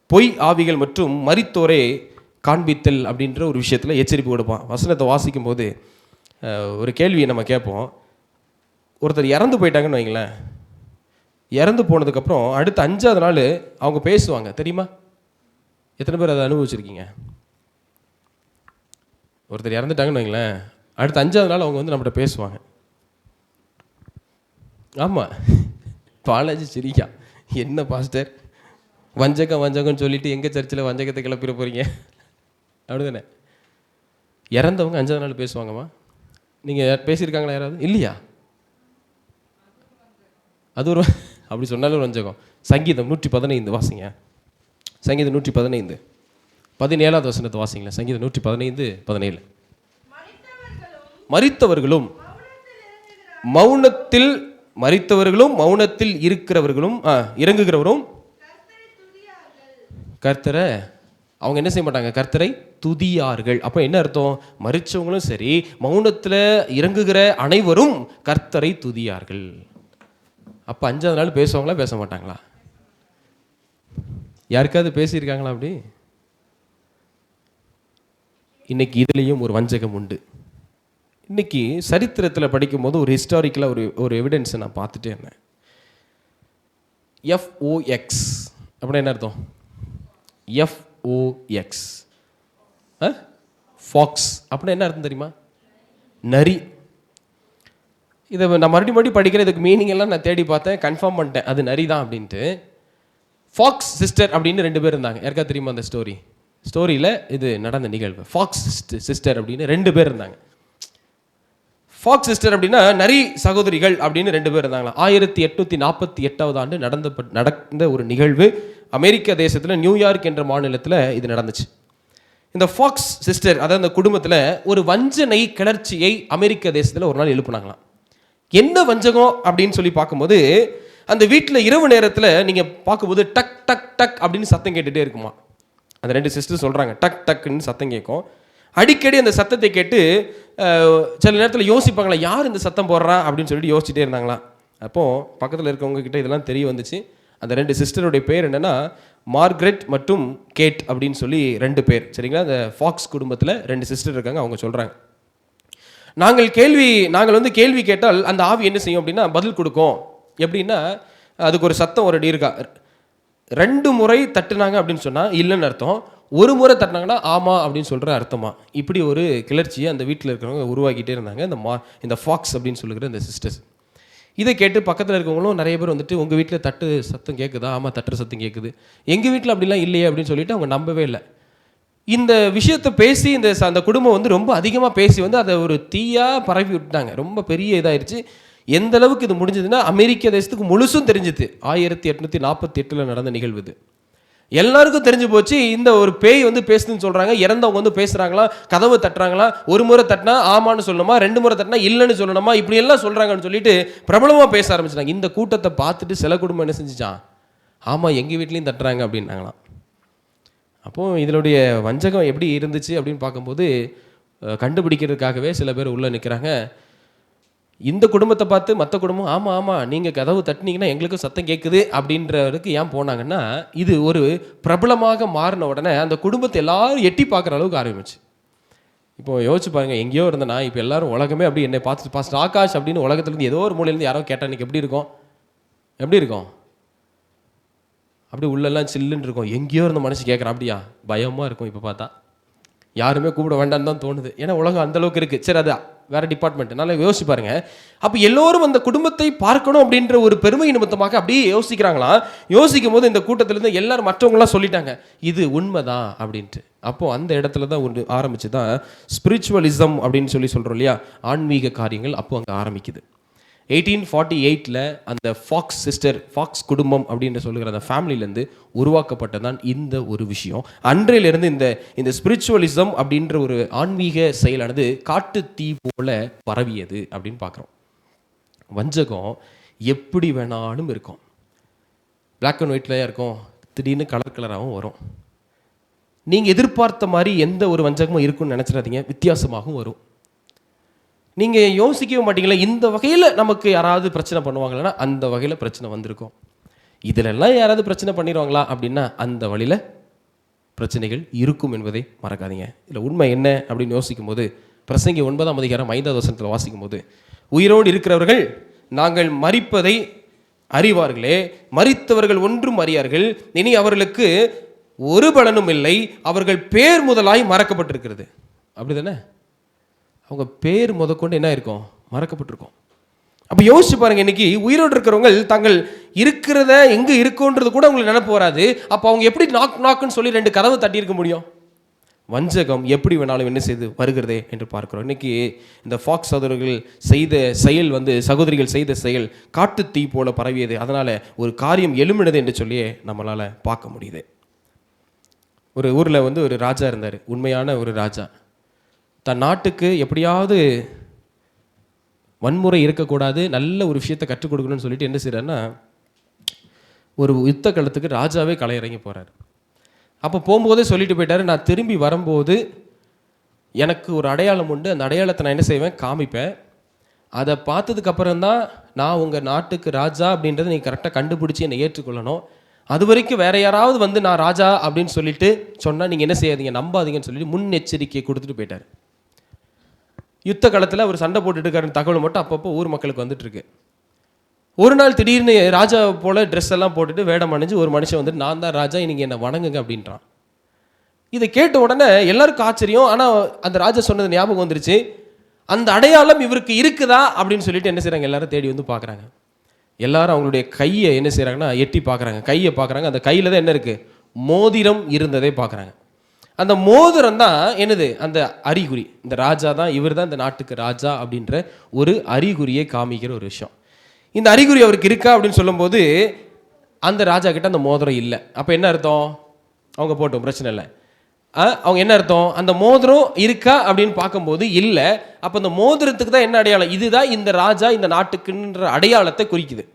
பொய் ஆவிகள் மற்றும் மரித்தோரை காண்பித்தல் அப்படின்ற ஒரு விஷயத்தில் எச்சரிப்பு கொடுப்பான். வசனத்தை வாசிக்கும் போது ஒரு கேள்வியை நம்ம கேட்போம். ஒருத்தர் இறந்து போயிட்டாங்கன்னு வைங்களேன், இறந்து போனதுக்கப்புறம் அடுத்த 5ஆவது நாள் அவங்க பேசுவாங்க, தெரியுமா? எத்தனை பேர் அதை அனுபவிச்சிருக்கீங்க? ஒருத்தர் இறந்துட்டாங்கன்னு வைங்களேன், அடுத்த 5ஆவது நாள் அவங்க வந்து நம்மகிட்ட பேசுவாங்க. ஆமாம், பாலாஜி சிரிக்கா, என்ன பாஸ்டர் வஞ்சகம்னு சொல்லிட்டு எங்கள் சர்ச்சில் வஞ்சகத்தை கிளப்பிட போகிறீங்க அப்படிதானே? இறந்தவங்க 5ஆவது நாள் பேசுவாங்கம்மா. நீங்கள் பேசியிருக்காங்களா யாராவது? இல்லையா? அது ஒரு அப்படி சொன்னாலும் வஞ்சகம். சங்கீதம் 115 வாசிங்க. சங்கீதம் 115 17ஆவது வசனத்தை வாசிங்களேன். சங்கீதம் 115:17. மரித்தவர்களும் மௌனத்தில் இருக்கிறவர்களும் இறங்குகிறவரும் கர்த்தரை அவங்க என்ன செய்ய மாட்டாங்க? கர்த்தரை துதியார்கள். அப்போ என்ன அர்த்தம்? மரிச்சவங்களும் சரி, மௌனத்தில் இறங்குகிற அனைவரும் கர்த்தரை துதியார்கள். அப்போ 5ஆவது நாள் பேசுவாங்களா பேச மாட்டாங்களா? யாருக்காவது பேசியிருக்காங்களா அப்படி? இன்னைக்கு இதுலேயும் ஒரு வஞ்சகம் உண்டு. இன்னைக்கு சரித்திரத்தில் படிக்கும்போது ஒரு ஹிஸ்டாரிக்கலாக ஒரு எவிடன்ஸை நான் பார்த்துட்டே இருந்தேன். FOX அப்படின்னா என்ன அர்த்தம்? FOX ஃபாக்ஸ் அப்படின்னா என்ன அர்த்தம் தெரியுமா? நரி. இதை நான் மறுபடியும் படிக்கிறேன். இதுக்கு மீனிங் எல்லாம் நான் தேடி பார்த்தேன், கன்ஃபார்ம் பண்ணிட்டேன் அது நரி தான் அப்படின்ட்டு. ஃபாக்ஸ் சிஸ்டர் அப்படின்னு 2 பேர் இருந்தாங்க. யாருக்கா தெரியுமா அந்த ஸ்டோரியில் இது நடந்த நிகழ்வு? ஃபாக்ஸ் சிஸ்டர் அப்படின்னு 2 பேர் இருந்தாங்க. ஃபாக்ஸ் சிஸ்டர் அப்படின்னா நரி சகோதரிகள் அப்படின்னு 2 பேர் இருந்தாங்களா. 1848ஆவது ஆண்டு நடந்த ஒரு நிகழ்வு. அமெரிக்க தேசத்தில் நியூயார்க் என்ற மாநிலத்தில் இது நடந்துச்சு. இந்த ஃபாக்ஸ் சிஸ்டர், அதாவது அந்த குடும்பத்தில் ஒரு வஞ்சனை கிளர்ச்சியை அமெரிக்க தேசத்தில் ஒரு நாள் எழுப்புனாங்களாம். என்ன வஞ்சகம் அப்படின்னு சொல்லி பார்க்கும்போது, அந்த வீட்டில் இரவு நேரத்தில் நீங்கள் பார்க்கும்போது டக் டக் டக் அப்படின்னு சத்தம் கேட்டுகிட்டே இருக்குமா. அந்த 2 சிஸ்டர் சொல்கிறாங்க, டக் டக்குன்னு சத்தம் கேட்கும். அடிக்கடி அந்த சத்தத்தை கேட்டு சில நேரத்தில் யோசிப்பாங்களா, யார் இந்த சத்தம் போடுறா அப்படின்னு சொல்லிட்டு யோசிச்சுட்டே இருந்தாங்களாம். அப்போது பக்கத்தில் இருக்கவங்க கிட்ட இதெல்லாம் தெரிய வந்துச்சு. அந்த 2 சிஸ்டருடைய பேர் என்னென்னா மார்க்ரெட் மற்றும் கேட் அப்படின்னு சொல்லி 2 பேர். சரிங்களா? அந்த ஃபாக்ஸ் குடும்பத்தில் 2 சிஸ்டர் இருக்காங்க. அவங்க சொல்கிறாங்க, நாங்கள் வந்து கேள்வி கேட்டால் அந்த ஆவி என்ன செய்யும் அப்படின்னா பதில் கொடுக்கும். எப்படின்னா அதுக்கு ஒரு சத்தம் ஒரு இருக்கா. 2 முறை தட்டுனாங்க அப்படின்னு சொன்னால் இல்லைன்னு அர்த்தம், 1 முறை தட்டினாங்கன்னா ஆமாம் அப்படின்னு சொல்கிற அர்த்தமா. இப்படி ஒரு கிளர்ச்சியை அந்த வீட்டில் இருக்கிறவங்க உருவாக்கிட்டே இருந்தாங்க, இந்த ஃபாக்ஸ் அப்படின்னு சொல்லுகிற இந்த சிஸ்டர்ஸ். இதை கேட்டு பக்கத்தில் இருக்கவங்களும் நிறைய பேர் வந்துட்டு, உங்கள் வீட்டில் தட்டு சத்தம் கேட்குதா? ஆமாம், தட்டுற சத்தம் கேட்குது. எங்கள் வீட்டில் அப்படிலாம் இல்லையே அப்படின்னு சொல்லிட்டு அவங்க நம்பவே இல்லை. இந்த விஷயத்தை பேசி அந்த குடும்பம் வந்து ரொம்ப அதிகமாக பேசி வந்து அதை ஒரு தீயாக பரவி விட்டாங்க. ரொம்ப பெரிய இதாகிடுச்சு. எந்த அளவுக்கு இது முடிஞ்சதுன்னா அமெரிக்க தேசத்துக்கு முழுசும் தெரிஞ்சுது. 1848 நடந்த நிகழ்வு இது. எல்லாருக்கும் தெரிஞ்சு போச்சு. இந்த ஒரு பேய் வந்து பேசுதுன்னு சொல்கிறாங்க. இறந்தவங்க வந்து பேசுகிறாங்களா, கதவு தட்டுறாங்களா, 1 முறை தட்டினா ஆமான்னு சொல்லணுமா, 2 முறை தட்டினா இல்லைன்னு சொல்லணுமா, இப்படி எல்லாம் சொல்கிறாங்கன்னு சொல்லிட்டு பிரபலமாக பேச ஆரம்பிச்சிட்டாங்க. இந்த கூட்டத்தை பார்த்துட்டு சில குடும்பம் என்ன செஞ்சுச்சான், ஆமாம் எங்கள் வீட்லேயும் தட்டுறாங்க அப்படின்னாங்களாம். அப்போது இதனுடைய வஞ்சகம் எப்படி இருந்துச்சு அப்படின்னு பார்க்கும்போது கண்டுபிடிக்கிறதுக்காகவே சில பேர் உள்ளே நிற்கிறாங்க. இந்த குடும்பத்தை பார்த்து மற்ற குடும்பம் ஆமாம் நீங்கள் கதவு தட்டினீங்கன்னா எங்களுக்கும் சத்தம் கேட்குது அப்படின்றதுக்கு ஏன் போனாங்கன்னா, இது ஒரு பிரபலமாக மாறின உடனே அந்த குடும்பத்தை எல்லாரும் எட்டி பார்க்குற அளவுக்கு ஆரம்பிச்சு. இப்போ யோசிச்சு பாருங்கள், எங்கேயோ இருந்தேன்னா இப்போ எல்லாரும் உலகமே அப்படி என்னை பார்த்து பாஸ்டர் ஆகாஷ் அப்படின்னு உலகத்துலேருந்து ஏதோ ஒரு மூலையிலேருந்து யாரோ கேட்டால் எனக்கு எப்படி இருக்கும்? அப்படி உள்ளெல்லாம் சில்லுன்னு இருக்கும். எங்கேயோ இருந்த மனசு கேட்குறான், அப்படியா பயமாக இருக்கும். இப்போ பார்த்தா யாருமே கூப்பிட வேண்டான்னு தான் தோணுது. ஏன்னா உலகம் அந்தளவுக்கு இருக்குது. சரி, அது வேறு டிபார்ட்மெண்ட். நல்லா யோசிச்சு பாருங்க. அப்போ எல்லோரும் அந்த குடும்பத்தை பார்க்கணும் அப்படின்ற ஒரு பெருமை நிமித்தமாக அப்படியே யோசிக்கிறாங்களாம். யோசிக்கும் போது இந்த கூட்டத்திலேருந்து எல்லாரும் மற்றவங்களாம் சொல்லிட்டாங்க இது உண்மைதான் அப்படின்ட்டு. அப்போது அந்த இடத்துல தான் ஒன்று ஆரம்பிச்சு தான் ஸ்பிரிச்சுவலிசம் அப்படின்னு சொல்கிறோம் இல்லையா, ஆன்மீக காரியங்கள் அப்போ அங்கே ஆரம்பிக்குது. 1848 அந்த ஃபாக்ஸ் குடும்பம் அப்படின்னு சொல்லுகிற அந்த ஃபேமிலியிலேருந்து உருவாக்கப்பட்டதான் இந்த ஒரு விஷயம். அன்றையிலிருந்து இந்த ஸ்பிரிச்சுவலிசம் அப்படின்ற ஒரு ஆன்மீக செயலானது காட்டு தீ போல பரவியது அப்படின்னு பார்க்குறோம். வஞ்சகம் எப்படி வேணாலும் இருக்கும். பிளாக் அண்ட் ஒயிட்லேயே இருக்கும், திடீர்னு கலராகவும் வரும். நீங்கள் எதிர்பார்த்த மாதிரி எந்த ஒரு வஞ்சகமும் இருக்குன்னு நினச்சிடாதீங்க, வித்தியாசமாகவும் வரும். நீங்கள் யோசிக்கவே மாட்டீங்களா, இந்த வகையில் நமக்கு யாராவது பிரச்சனை பண்ணுவாங்களா, அந்த வகையில் பிரச்சனை வந்திருக்கும். இதிலெல்லாம் யாராவது பிரச்சனை பண்ணிடுவாங்களா அப்படின்னா அந்த வழியில் பிரச்சனைகள் இருக்கும் என்பதை மறக்காதீங்க. இதில் உண்மை என்ன அப்படின்னு யோசிக்கும் போது, பிரசங்கி 9ஆம் அதிகாரம் 5வது வசனத்தில் வாசிக்கும் போது, உயிரோடு இருக்கிறவர்கள் நாங்கள் மரிப்பதை அறிவார்களே, மரித்தவர்கள் ஒன்றும் அறியார்கள், இனி அவர்களுக்கு ஒரு பலனும் இல்லை, அவர்கள் பேர் முதலாய் மறக்கப்பட்டிருக்கிறது. அப்படி தானே? அவங்க பேர் முதற்கொண்டு என்ன இருக்கும்? மறக்கப்பட்டிருக்கும். அப்போ யோசிச்சு பாருங்க, இன்னைக்கு உயிரோடு இருக்கிறவங்க தாங்கள் இருக்கிறத எங்கே இருக்கோன்றது கூட அவங்களுக்கு நினைப்பு வராது. அப்போ அவங்க எப்படி நாக்குன்னு சொல்லி 2 கதவை தட்டியிருக்க முடியும்? வஞ்சகம் எப்படி வேணாலும் என்ன செய்து வருகிறதே என்று பார்க்கிறோம். இன்னைக்கு இந்த ஃபாக்ஸ் சகோதரர்கள் செய்த செயல் சகோதரிகள் செய்த செயல் காட்டு தீ போல பரவியது. அதனால ஒரு காரியம் எழும்பினது என்று சொல்லியே நம்மளால பார்க்க முடியுது. ஒரு ஊரில் ஒரு ராஜா இருந்தார், உண்மையான ஒரு ராஜா. தன் நாட்டுக்கு எப்படியாவது வன்முறை இருக்கக்கூடாது, நல்ல ஒரு விஷயத்தை கற்றுக் கொடுக்கணும்னு சொல்லிட்டு என்ன செய்யறாருன்னா, ஒரு யுத்த களத்துக்கு ராஜாவே களையிறங்கி போகிறார். அப்போ போகும்போதே சொல்லிட்டு போயிட்டாரு, நான் திரும்பி வரும்போது எனக்கு ஒரு அடையாளம் உண்டு, அந்த அடையாளத்தை நான் என்ன செய்வேன்? காமிப்பேன். அதை பார்த்ததுக்கப்புறம் தான் நான் உங்கள் நாட்டுக்கு ராஜா அப்படின்றத நீங்கள் கரெக்டாக கண்டுபிடிச்சி என்னை ஏற்றுக்கொள்ளணும். அது வரைக்கும் வேற யாராவது நான் ராஜா அப்படின்னு சொல்லிட்டு சொன்னால் நீங்கள் என்ன செய்யாதீங்க, நம்பாதீங்கன்னு சொல்லிட்டு முன்னெச்சரிக்கையை கொடுத்துட்டு போயிட்டார். யுத்த காலத்தில் அவர் சண்டை போட்டுட்டு இருக்காருன்னு தகவல் மட்டும் அப்பப்போ ஊர் மக்களுக்கு வந்துட்டு இருக்கு. ஒரு நாள் திடீர்னு ராஜா போல ட்ரெஸ் எல்லாம் போட்டுட்டு வேடம் அணிஞ்சு ஒரு மனுஷன் நான் தான் ராஜா, நீங்கள் என்னை வணங்குங்க அப்படின்றான். இதை கேட்ட உடனே எல்லாருக்கும் ஆச்சரியம். ஆனால் அந்த ராஜா சொன்னது ஞாபகம் வந்துருச்சு, அந்த அடையாளம் இவருக்கு இருக்குதா அப்படின்னு சொல்லிட்டு என்ன செய்கிறாங்க, எல்லாரும் தேடி பார்க்குறாங்க. எல்லாரும் அவங்களுடைய கையை என்ன செய்கிறாங்கன்னா எட்டி பார்க்குறாங்க, கையை பார்க்குறாங்க. அந்த கையில் தான் என்ன இருக்குது? மோதிரம் இருந்ததே பார்க்குறாங்க. அந்த மோதிரம் தான் என்னது? அந்த அறிகுறி. இந்த ராஜா தான், இவர் தான் இந்த நாட்டுக்கு ராஜா அப்படின்ற ஒரு அறிகுறியை காமிக்கிற ஒரு விஷயம். இந்த அறிகுறி அவருக்கு இருக்கா அப்படின்னு சொல்லும்போது அந்த ராஜா கிட்ட அந்த மோதிரம் இல்லை. அப்போ என்ன அர்த்தம்? அவங்க போட்டோம், பிரச்சனை இல்லை. அவங்க என்ன அர்த்தம்? அந்த மோதிரம் இருக்கா அப்படின்னு பார்க்கும்போது இல்லை. அப்போ அந்த மோதிரத்துக்கு தான் என்ன அடையாளம்? இதுதான் இந்த ராஜா இந்த நாட்டுக்குன்ற அடையாளத்தை குறிக்குது.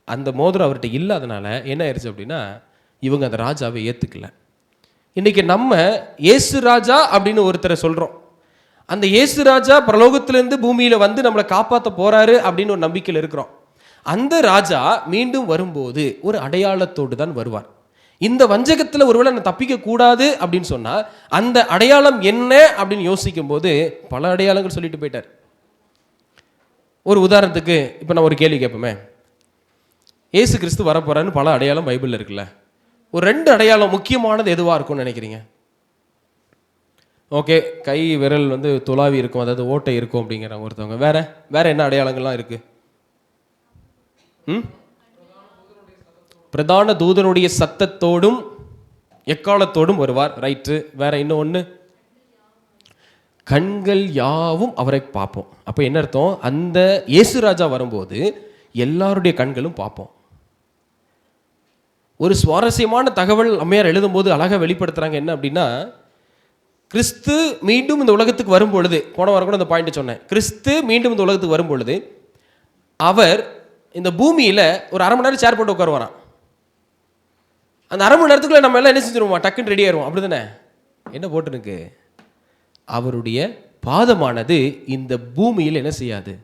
அந்த மோதிரம் அவர்கிட்ட இல்லாதனால என்ன ஆயிடுச்சு அப்படின்னா, இவங்க அந்த ராஜாவை ஏற்றுக்கல. இன்னைக்கு நம்ம இயேசு ராஜா அப்படின்னு ஒருத்தரை சொல்கிறோம். அந்த இயேசு ராஜா பரலோகத்திலேருந்து பூமியில் நம்மளை காப்பாற்ற போகிறாரு அப்படின்னு ஒரு நம்பிக்கையில் இருக்கிறோம். அந்த ராஜா மீண்டும் வரும்போது ஒரு அடையாளத்தோடு தான் வருவார். இந்த வஞ்சகத்தில் ஒருவேளை நான் தப்பிக்க கூடாது அப்படின்னு சொன்னால் அந்த அடையாளம் என்ன அப்படின்னு யோசிக்கும் போது பல அடையாளங்கள் சொல்லிட்டு போயிட்டார். ஒரு உதாரணத்துக்கு இப்போ நான் ஒரு கேள்வி கேட்போமே, இயேசு கிறிஸ்து வரப்போறான்னு பல அடையாளம் பைபிளில் இருக்குல்ல, ஒரு 2 அடையாளம் முக்கியமானது எதுவாக இருக்கும்னு நினைக்கிறீங்க? ஓகே, கை விரல் துளாவி இருக்கும், அதாவது ஓட்டை இருக்கும் அப்படிங்கிறாங்க ஒருத்தவங்க. வேற என்ன அடையாளங்கள்லாம் இருக்கு? பிரதான தூதனுடைய சத்தத்தோடும் எக்காலத்தோடும் வருவார், ரைட்டு. வேற இன்னும் ஒன்று, கண்கள் யாவும் அவரை பார்ப்போம். அப்போ என்ன அர்த்தம்? அந்த இயேசு ராஜா வரும்போது எல்லாருடைய கண்களும் பார்ப்போம். ஒரு சுவாரஸ்யமான தகவல் அம்மையார் எழுதும் போது அழகாக வெளிப்படுத்துறாங்க. என்ன அப்படின்னா, கிறிஸ்து மீண்டும் இந்த உலகத்துக்கு வரும் பொழுது, போன வாரம் கூட இந்த பாயிண்ட் சொன்னேன், கிறிஸ்து மீண்டும் இந்த உலகத்துக்கு வரும் பொழுது அவர் இந்த பூமியில் ஒரு 1/2 மணி நேரம் சேர் போட்டு உட்காருவாராம். அந்த 1/2 மணி நேரத்துக்குள்ள நம்ம எல்லாம் என்ன செஞ்சிருவோம்? டக்குன்னு ரெடி ஆயிடுவோம். அப்படி தானே? என்ன போட்டுருக்கு? அவருடைய பாதமானது இந்த பூமியில் என்ன செய்யாது?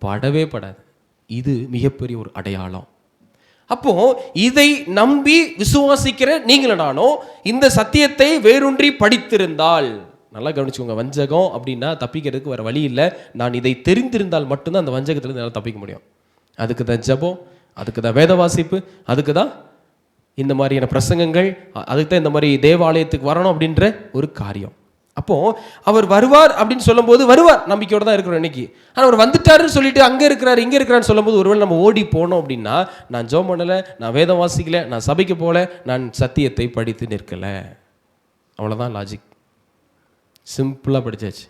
படவே படாது. இது மிகப்பெரிய ஒரு அடையாளம். அப்போ இதை நம்பி விசுவாசிக்கிற நீங்களும் நானும் இந்த சத்தியத்தை வேரூன்றி படித்திருந்தால், நல்லா கவனிச்சுக்கோங்க, வஞ்சகம் அப்படின்னா தப்பிக்கிறதுக்கு வேற வழி இல்லை. நான் இதை தெரிந்திருந்தால் மட்டும்தான் அந்த வஞ்சகத்திலிருந்து என்னால் தப்பிக்க முடியும். அதுக்கு தான் ஜெபம், அதுக்கு தான் வேத வாசிப்பு, அதுக்கு தான் இந்த மாதிரியான பிரசங்கங்கள், அதுக்கு தான் இந்த மாதிரி தேவாலயத்துக்கு வரணும் அப்படின்ற ஒரு காரியம். அப்போ அவர் வருவார் அப்படின்னு சொல்லும் போது வருவார், நம்பிக்கையோட தான் இருக்கிறோம் இன்னைக்கு. ஆனால் அவர் வந்துட்டாருன்னு சொல்லிட்டு அங்கே இருக்கிறார் இங்கே இருக்கிறான்னு சொல்லும் போது ஒருவேளை நம்ம ஓடி போனோம் அப்படின்னா, நான் ஜெபம் பண்ணலை, நான் வேதம் வாசிக்கல, நான் சபைக்கு போகல, நான் சத்தியத்தை படித்து நிற்கலை, அவ்வளோதான் லாஜிக். சிம்பிளாக படித்தாச்சு.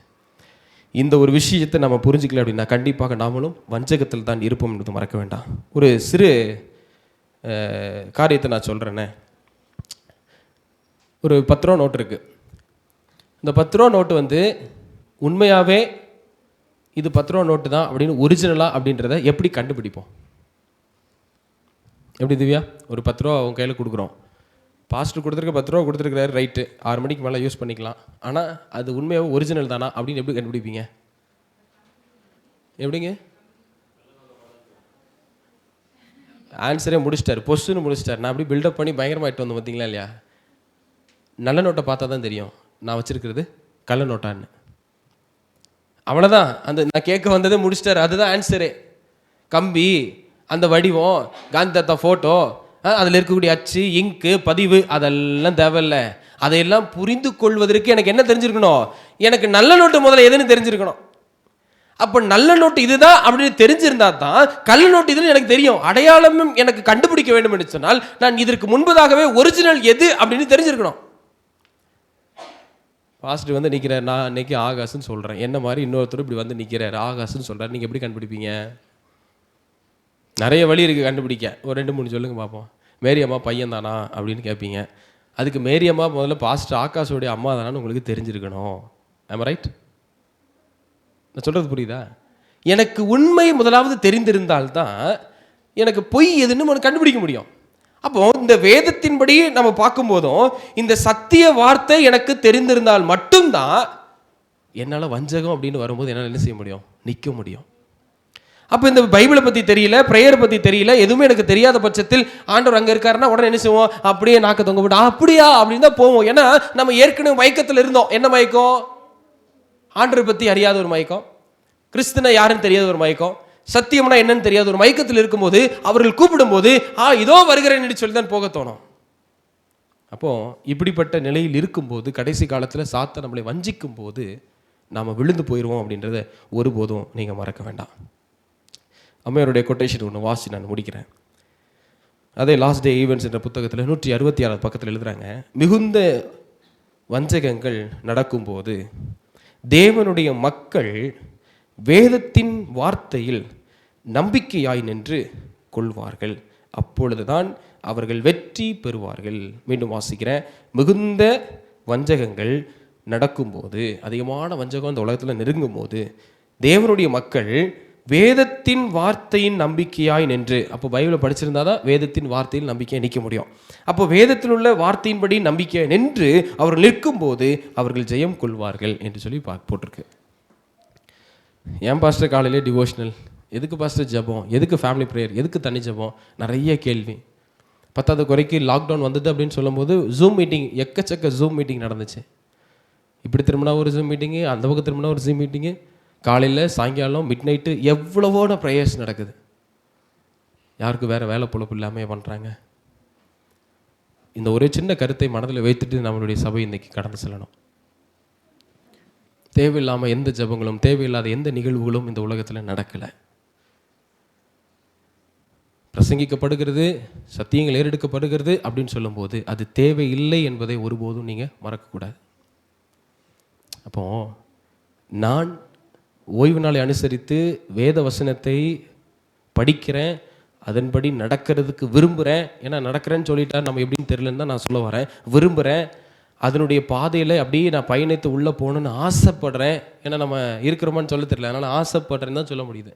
இந்த ஒரு விஷயத்தை நம்ம புரிஞ்சிக்கல அப்படின்னா கண்டிப்பாக நாமளும் வஞ்சகத்தில் தான் இருப்போம் என்பது மறக்க வேண்டாம். ஒரு சிறு காரியத்தை நான் சொல்கிறேன்னே. ஒரு 10 ரூபா நோட்டு இருக்குது. இந்த 10 ரூபா நோட்டு உண்மையாகவே இது 10 ரூபா நோட்டு தான் அப்படின்னு ஒரிஜினலாக அப்படின்றத எப்படி கண்டுபிடிப்போம்? எப்படி திவ்யா? ஒரு 10 ரூபா அவங்க கையில் கொடுக்குறோம், பாஸ்டர் கொடுத்துருக்க 10 ரூபா கொடுத்துருக்கிறாரு, ரைட்டு, 6 மணிக்கு மேலே யூஸ் பண்ணிக்கலாம். ஆனால் அது உண்மையாக ஒரிஜினல் தானா அப்படின்னு எப்படி கண்டுபிடிப்பீங்க? எப்படிங்க? ஆன்சரே முடிச்சிட்டாரு, பொஸ்ன்னு முடிச்சிட்டாரு. நான் அப்படி பில்டப் பண்ணி பயங்கரமாகிட்டு வந்தோம் பார்த்தீங்களா இல்லையா? நல்ல நோட்டை பார்த்தா தான் தெரியும் நான் வச்சிருக்கிறது கள்ள நோட்டான்னு. அவ்வளோதான். அந்த நான் கேட்க வந்ததே முடிச்சிட்டாரு. அதுதான் ஆன்சரே. கம்பி, அந்த வடிவம், காந்தி தாத்தா ஃபோட்டோ, அதில் இருக்கக்கூடிய அச்சு, இங்கு, பதிவு, அதெல்லாம் தேவையில்ல. அதையெல்லாம் புரிந்து கொள்வதற்கு எனக்கு என்ன தெரிஞ்சிருக்கணும்? எனக்கு நல்ல நோட்டு முதல்ல எதுன்னு தெரிஞ்சிருக்கணும். அப்போ நல்ல நோட்டு இதுதான் அப்படின்னு தெரிஞ்சிருந்தா தான் கள்ள நோட்டு இதுன்னு எனக்கு தெரியும். அடையாளமும் எனக்கு கண்டுபிடிக்க வேண்டும் என்று சொன்னால் நான் இதற்கு முன்பதாகவே ஒரிஜினல் எது அப்படின்னு தெரிஞ்சிருக்கணும். பாஸ்டர் வந்து நிற்கிறார், நான் இன்னைக்கு ஆகாஷ்னு சொல்கிறேன். என்ன மாதிரி இன்னொருத்தர் இப்படி வந்து நிற்கிறார், ஆகாஷ்னு சொல்கிறார். நீங்கள் எப்படி கண்டுபிடிப்பீங்க? நிறைய வழி இருக்குது கண்டுபிடிக்க. ஒரு 2-3 சொல்லுங்க பார்ப்போம். மேரி அம்மா பையன் தானா அப்படின்னு கேட்பீங்க. அதுக்கு மேரி அம்மா முதல்ல பாஸ்டர் ஆகாஷோடைய அம்மா தானான்னு உங்களுக்கு தெரிஞ்சிருக்கணும். ஆம் ரைட்? நான் சொல்கிறது புரியுதா? எனக்கு உண்மை முதலாவது தெரிந்திருந்தால்தான் எனக்கு பொய் எதுன்னு கண்டுபிடிக்க முடியும். அப்போ இந்த வேதத்தின்படி நம்ம பார்க்கும்போதும் இந்த சத்திய வார்த்தை எனக்கு தெரிந்திருந்தால் மட்டும்தான் என்னால் வஞ்சகம் அப்படின்னு வரும்போது என்னால் என்ன செய்ய முடியும்? நிற்க முடியும். அப்போ இந்த பைபிளை பற்றி தெரியல, ப்ரேயரை பற்றி தெரியல, எதுவுமே எனக்கு தெரியாத பட்சத்தில் ஆண்டவர் அங்கே இருக்காருன்னா உடனே என்ன செய்வோம்? அப்படியே நாக்க தொங்க போட்டு அப்படியா அப்படின்னு தான் போவோம். ஏன்னா நம்ம ஏற்கனவே மயக்கத்தில் இருந்தோம். என்ன மயக்கம்? ஆண்டவரை பற்றி அறியாத ஒரு மயக்கம், கிறிஸ்துனா யாருன்னு தெரியாத ஒரு மயக்கம், சத்தியம்னா என்னன்னு தெரியாத ஒரு மயக்கத்தில் இருக்கும்போது அவர்கள் கூப்பிடும்போது இதோ வருகிறேன்னு சொல்லி தான் போக தோணும். அப்போ இப்படிப்பட்ட நிலையில் இருக்கும்போது கடைசி காலத்தில் சாத்தான் நம்மளை வஞ்சிக்கும் போது நாம் விழுந்து போயிடுவோம் அப்படின்றத ஒருபோதும் நீங்கள் மறக்க வேண்டாம். அம்மையாருடைய கொட்டேஷன் ஒன்று வாசி நான் முடிக்கிறேன். அதே லாஸ்ட் டே ஈவெண்ட்ஸ் என்ற புத்தகத்தில் 166 பக்கத்தில் எழுதுகிறாங்க, மிகுந்த வஞ்சகங்கள் நடக்கும்போது தேவனுடைய மக்கள் வேதத்தின் வார்த்தையில் நம்பிக்கையாய் நின்று கொள்வார்கள், அப்பொழுதுதான் அவர்கள் வெற்றி பெறுவார்கள். மீண்டும் வாசிக்கிறேன், மிகுந்த வஞ்சகங்கள் நடக்கும்போது, அதிகமான வஞ்சகம் இந்த உலகத்தில் நெருங்கும் போது தேவனுடைய மக்கள் வேதத்தின் வார்த்தையின் நம்பிக்கையாய் நின்று, அப்போ பைபிளை படிச்சிருந்தா தான் வேதத்தின் வார்த்தையில் நம்பிக்கையை நிற்க முடியும். அப்போ வேதத்தில் உள்ள வார்த்தையின்படி நம்பிக்கையை நின்று அவர்கள் நிற்கும் போது அவர்கள் ஜெயம் கொள்வார்கள் என்று சொல்லி போட்டிருக்கு. ஏன் பாஸ்டர் காலையிலே டிவோஷனல், எதுக்கு பாஸ்டர் ஜெபம், எதுக்கு ஃபேமிலி ப்ரேயர், எதுக்கு தனி ஜெபம், நிறைய கேள்வி. 10வது குறைக்கு லாக்டவுன் வந்தது அப்படின்னு சொல்லும்போது ஜூம் மீட்டிங், எக்கச்சக்க ஜூம் மீட்டிங் நடந்துச்சு. இப்படி திரும்பினா ஒரு ஜூம் மீட்டிங்கு, அந்த பக்கம் திரும்பினா ஒரு ஜூம் மீட்டிங்கு, காலையில் சாயங்காலம் மிட் நைட்டு எவ்வளவோட ப்ரேயர்ஸ் நடக்குது. யாருக்கு வேறு வேலை பொழப்பு இல்லாமல் பண்ணுறாங்க. இந்த ஒரே சின்ன கருத்தை மனதில் வைத்துட்டு நம்மளுடைய சபை இன்றைக்கி கடந்து செல்லணும். தேவையில்லாமல் எந்த ஜபங்களும், தேவையில்லாத எந்த நிகழ்வுகளும் இந்த உலகத்தில் நடக்கலை. பிரசங்கிக்கப்படுகிறது, சத்தியங்கள் ஏறெடுக்கப்படுகிறது அப்படின்னு சொல்லும்போது அது தேவையில்லை என்பதை ஒருபோதும் நீங்கள் மறக்கக்கூடாது. அப்போ நான் ஓய்வு நாளை அனுசரித்து வேத வசனத்தை படிக்கிறேன், அதன்படி நடக்கிறதுக்கு விரும்புகிறேன். ஏன்னா நடக்கிறேன்னு சொல்லிட்டா நம்ம எப்படின்னு தெரியலன்னு தான் நான் சொல்ல வரேன். விரும்புகிறேன், அதனுடைய பாதையில் அப்படியே நான் பயணித்து உள்ளே போகணுன்னு ஆசைப்படுறேன். ஏன்னா நம்ம இருக்கிறோமான்னு சொல்ல தெரியல, அதனால் ஆசைப்படுறேன்னு தான் சொல்ல முடியுது.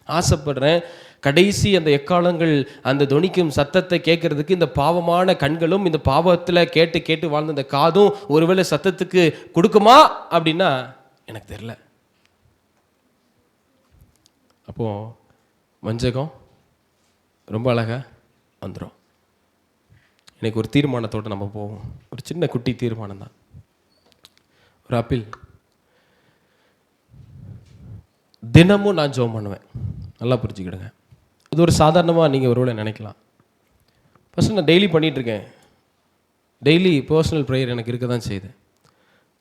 ஆசைப்படுறேன். கடைசி அந்த எக்காலங்கள் அந்த தொனிக்கும் சத்தத்தை கேட்கறதுக்கு இந்த பாவமான கண்களும் இந்த பாவத்தில் கேட்டு கேட்டு வாழ்ந்த இந்த காதும் ஒருவேளை சத்தத்துக்கு கொடுக்குமா அப்படின்னா எனக்கு தெரியல. அப்போது வஞ்சகம் ரொம்ப அழகாக வந்துடும். எனக்கு ஒரு தீர்மானத்தோடு நம்ம போவோம். ஒரு சின்ன குட்டி தீர்மானம் தான். ஒரு அப்பீல், தினமும் நான் ஜெபம் பண்ணுவேன். நல்லா புரிஞ்சுக்கிடுங்க. இது ஒரு சாதாரணமாக நீங்கள் ஒருவேளை நினைக்கலாம். ஃபஸ்ட்டு நான் டெய்லி பண்ணிகிட்ருக்கேன். டெய்லி பர்சனல் ப்ரேயர் எனக்கு இருக்க தான் செய்யுது.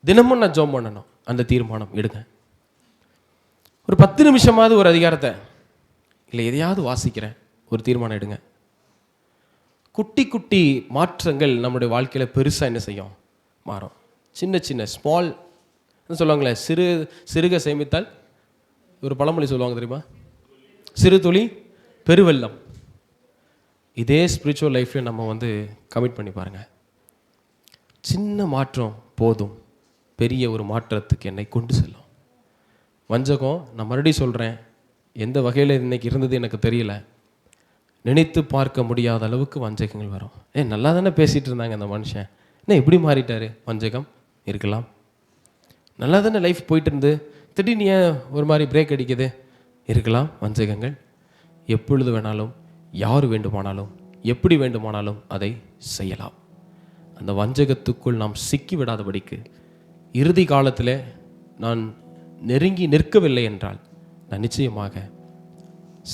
தினமும் நான் ஜெபம் பண்ணணும். அந்த தீர்மானம் எடுங்க. ஒரு 10 நிமிஷமாவது ஒரு அதிகாரத்தை இல்லை எதையாவது வாசிக்கிறேன், ஒரு தீர்மானம் எடுங்க. குட்டி குட்டி மாற்றங்கள் நம்மளுடைய வாழ்க்கையில் பெருசாக என்ன செய்யும்? மாறும். சின்ன சின்ன ஸ்மால் சொல்லுவாங்களே, சிறுக சேமித்தால், ஒரு பழமொழி சொல்லுவாங்க தெரியுமா? சிறு துளி பெருவெள்ளம். இதே ஸ்பிரிச்சுவல் லைஃப்ல நம்ம கமிட் பண்ணி பாருங்கள். சின்ன மாற்றம் போதும் பெரிய ஒரு மாற்றத்துக்கு என்னை கொண்டு செல்லும். வஞ்சகம், நான் மறுபடியும் சொல்கிறேன், எந்த வகையில் இன்னைக்கு இருந்தது எனக்கு தெரியல. நினைத்து பார்க்க முடியாத அளவுக்கு வஞ்சகங்கள் வரும். நல்லா தானே பேசிகிட்டு இருந்தாங்க அந்த மனுஷன், என்ன இப்படி மாறிட்டாரு? வஞ்சகம் இருக்கலாம். நல்லா தானே லைஃப் போயிட்டு இருந்து திடீர்னு ஏன் ஒரு மாதிரி பிரேக் அடிக்குது? இருக்கலாம். வஞ்சகங்கள் எப்பொழுது வேணாலும், யார் வேண்டுமானாலும், எப்படி வேண்டுமானாலும் அதை செய்யலாம். அந்த வஞ்சகத்துக்குள் நாம் சிக்கி விடாதபடிக்கு இறுதி காலத்தில் நான் நெருங்கி நிற்கவில்லை என்றால் நான் நிச்சயமாக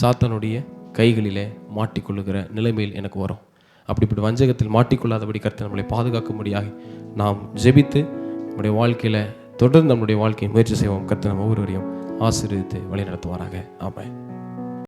சாத்தானுடைய கைகளிலே மாட்டிக்கொள்ளுகிற நிலைமையில் எனக்கு வரும். அப்படிப்பட்ட வஞ்சகத்தில் மாட்டிக்கொள்ளாதபடி கர்த்தர் நம்மளை பாதுகாக்க முடியாது. நாம் ஜெபித்து நம்முடைய வாழ்க்கையில் தொடர்ந்து நம்முடைய வாழ்க்கையை முயற்சி செய்வோம். கர்த்தர் நம்ம ஒவ்வொருவரையும் ஆசீர்வதித்து வழி நடத்துவாராக. ஆமென்.